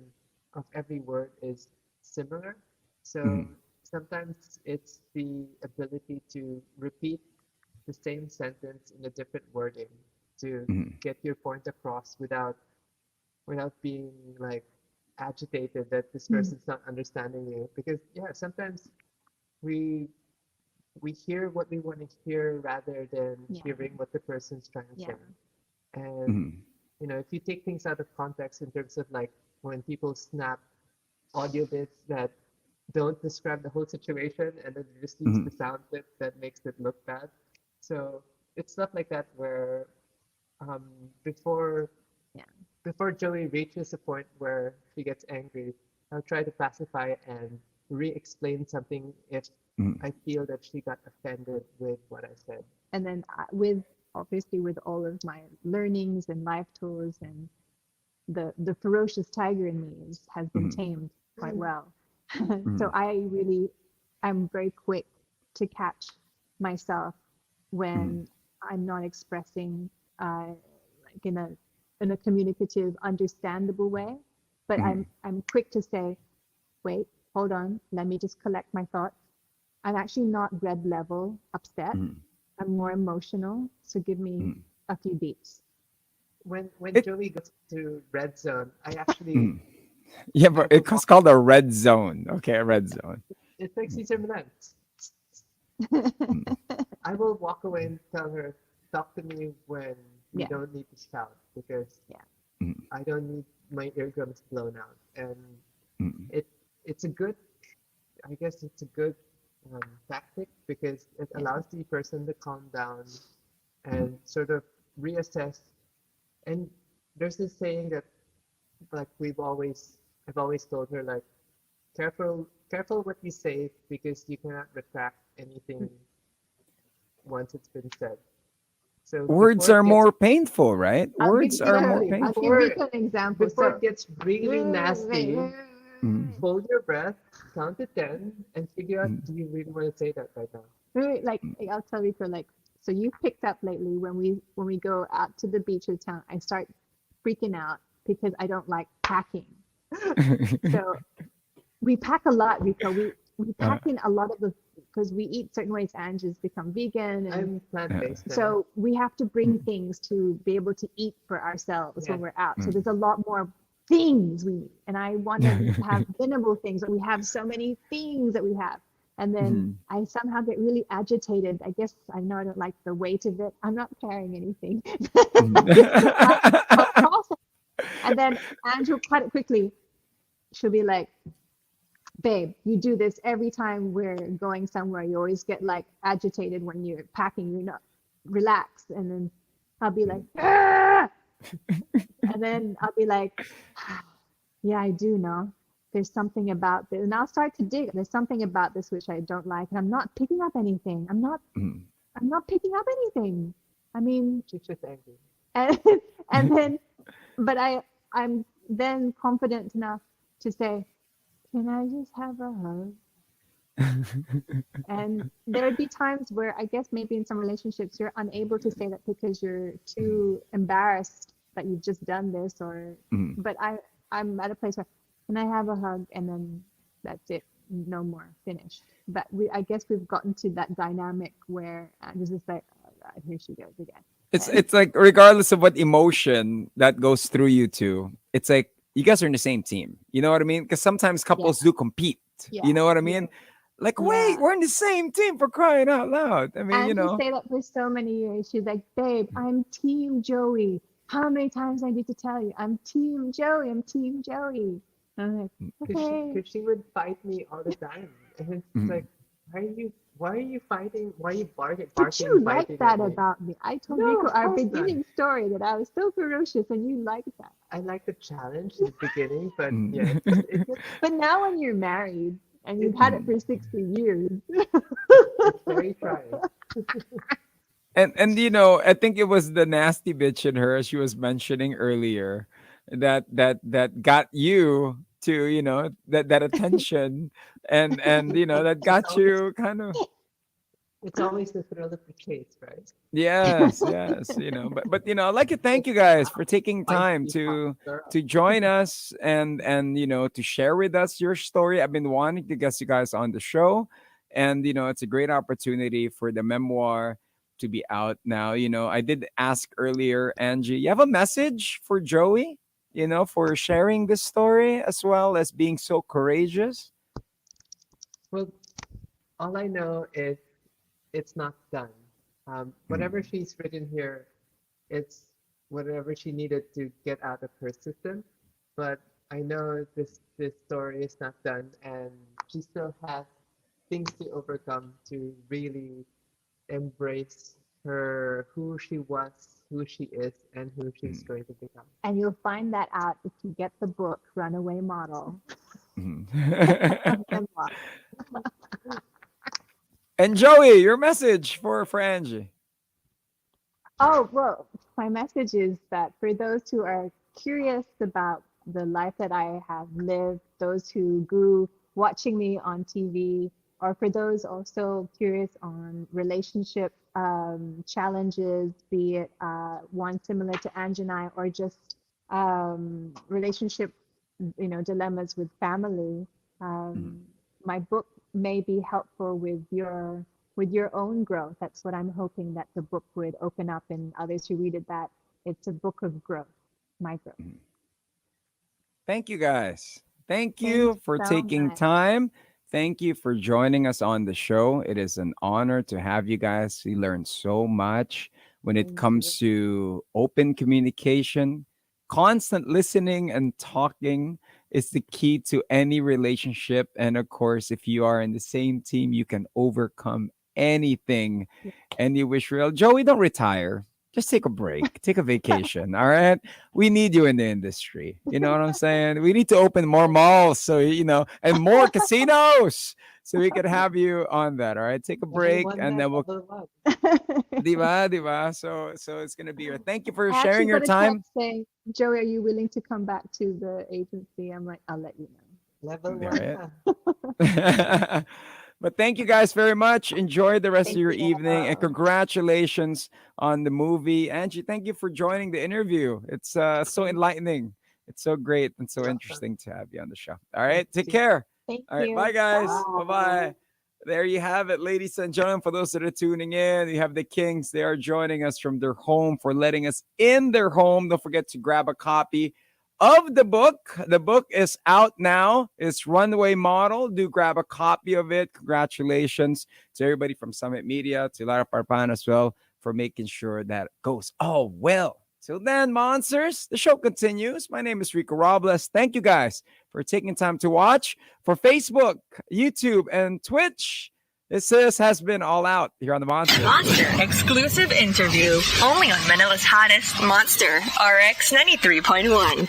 of every word is similar. So mhm, sometimes it's the ability to repeat the same sentence in a different wording to mhm, get your point across without being like agitated that this Mm. person's not understanding you. Because yeah, sometimes we we hear what we want to hear rather than Yeah. hearing what the person's trying to Yeah. say. And mhm, if you take things out of context in terms of like when people snap audio bits that don't describe the whole situation and then just use the mhm, sound clip that makes it look bad. So it's stuff like that where um, before Yeah. before Joey reaches a point where she gets angry, I'll try to pacify and re-explain something if mhm, I feel that she got offended with what I said. And then with obviously with all of my learnings and life tools and the ferocious tiger in me has been mhm, tamed quite well. So mhm, I'm very quick to catch myself mhm, when I'm not expressing like in a communicative, understandable way. But mhm, I'm quick to say, wait, hold on, let me just collect my thoughts. I'm actually not red level upset. mhm, I'm more emotional. So give me mhm. a few beats. When It, Joey goes to red zone, I actually mhm. Yeah, but I will it's walk. called a red zone. Okay, a red zone. It's like Caesar Milan. Mhm, I will walk away and tell her, talk to me when we Yeah, don't need to shout because yeah, mhm, I don't need my eardrums blown out. And mhm, it it's a good, I guess it's a good tactic because it yeah. allows the person to calm down mhm, and sort of reassess. And there's this saying that like I've always told her like careful what you say because you cannot retract anything once it's been said. So Words are more painful, right? I'll give Words you are more exactly I'll give painful. you before an example. before it So gets really nasty, Mhm, hold your breath, count to 10, and figure out mhm, do you really want to say that right now? like I'll tell Rico like so you picked up lately when we go out to the beach of town, I start freaking out because I don't like packing. mhm. So we pack a lot, Rico. We Uh, pack in a lot of the because we eat certain ways. Angie's become vegan, and I'm uh, plant-based now. so we have to bring mm, things to be able to eat for ourselves when Yeah. we're out. So mm. there's a lot more things we need, and I want to have minimal things, but we have so many things that we have. And then Mhm. I somehow get really agitated. I guess I know I don't like the weight of it. I'm not carrying anything. Mhm. So I'll process. And then Andrew quite quickly, she'll be like, babe, you do this every time we're going somewhere. You always get like agitated when you're packing, you're not relaxed. And then I'll be like, "Ah!" And then I'll be like, yeah, I do know. There's something about this. And I'll start to dig. There's something about this which I don't like. And I'm not picking up anything. Mhm. I'm not picking up anything. I mean, She's just angry. and, and then, but I'm then confident enough to say, can I just have a hug? And there'd be times where I guess maybe in some relationships you're unable to say that because you're too embarrassed. that you've just done this, or Mhm. but I'm at a place where can I have a hug, and then that's it, no more, finished. But I guess we've gotten to that dynamic where this is like, oh God, here she goes again. And It's like regardless of what emotion that goes through you two, it's like you guys are in the same team. You know what I mean? Because sometimes yeah, couples do compete. You yeah, know what I mean? Like, wait, yeah. we're in the same team for crying out loud. I mean, Angie say that for so many years. She's like, babe, I'm team Joey. How many times I need to tell you? I'm team Joey. I'm team Joey. I'm like, okay. Cause she would fight me all the time, and it's Mhm. like, why are you fighting? Why are you But barking, you like biting at that me? about me. I told No, Rico of our course not. beginning story that I was so ferocious, and you like that. I like the challenge in the beginning, but yeah, Mhm. it gets But now when you're married and you've it, had it Mhm. for 60 years, it's very trying. And you know, I think it was the nasty bitch in her she was mentioning earlier that got you to, you know, that attention and you know that It's got always you kind of. it's always the thrill of the chase, right? Yes, yes, you know, but you know, I'd like to thank It's you guys wow, for taking time feisty hot girl. to join us and you know to share with us your story. I've been wanting to get you guys on the show, and you know, it's a great opportunity for the memoir to be out now. You know, I did ask earlier, Angie, you have a message for Joey, you know, for sharing this story as well as being so courageous. Well, all I know is it's not done. Whatever Mhm, she's written here, it's whatever she needed to get out of her system. But I know this story is not done, and she still has things to overcome to really embrace her who she was, who she is, and who she's mhm, going to become. and you'll find that out if you get the book Runaway Model. mhm. Memoir. And Joey, your message for Angie. Oh, well, my message is that for those who are curious about the life that I have lived, those who grew watching me on TV, or for those also curious on relationship challenges, be it one similar to Angie and I, or just relationship, dilemmas with family, Mhm, um, my book may be helpful with your own growth. That's what I'm hoping that the book would open up and others who read it, that it's a book of growth, my growth. mhm. Thank you guys. Thank Thank you you for so taking much. time. Thank you for joining us on the show. It is an honor to have you guys. We learned so much when it Thank you. comes to open communication. Constant listening and talking is the key to any relationship. And of course, if you are in the same team, you can overcome anything. And you wish real. Joey, don't retire. Just take a break, take a vacation. All right. We need you in the industry. You know what I'm saying? We need to open more malls so you know and more casinos so we could have you on that. All right. Take a Level break one, and man, then we'll level one. diva, diva. So it's gonna be your thank you for I actually sharing your got a time. text saying, Joey, are you willing to come back to the agency? I'm like, I'll let you Level All one, right. man. But thank you guys very much. Enjoy the rest of Thank your you. evening and congratulations on the movie. Angie, thank you for joining the interview. It's so Thank enlightening. It's so great and so you. Welcome. interesting to have you on the show. All Nice right. to Take see you. care. Thank All right. Bye, you. guys. Bye Bye. bye. There you have it, ladies and gentlemen. For those that are tuning in, you have the Kings. They are joining us from their home for letting us in their home. Don't forget to grab a copy of the book. The book is out now. It's Runaway Model. Do grab a copy of it. Congratulations to everybody from Summit Media, to Lara Parpan as well, for making sure that it goes all well. Till then, monsters, the show continues. My name is Rico Robles. Thank you guys for taking time to watch. For Facebook, YouTube, and Twitch, this has been All Out here on the Monster. Monster exclusive interview only on Manila's hottest Monster RX 93.1.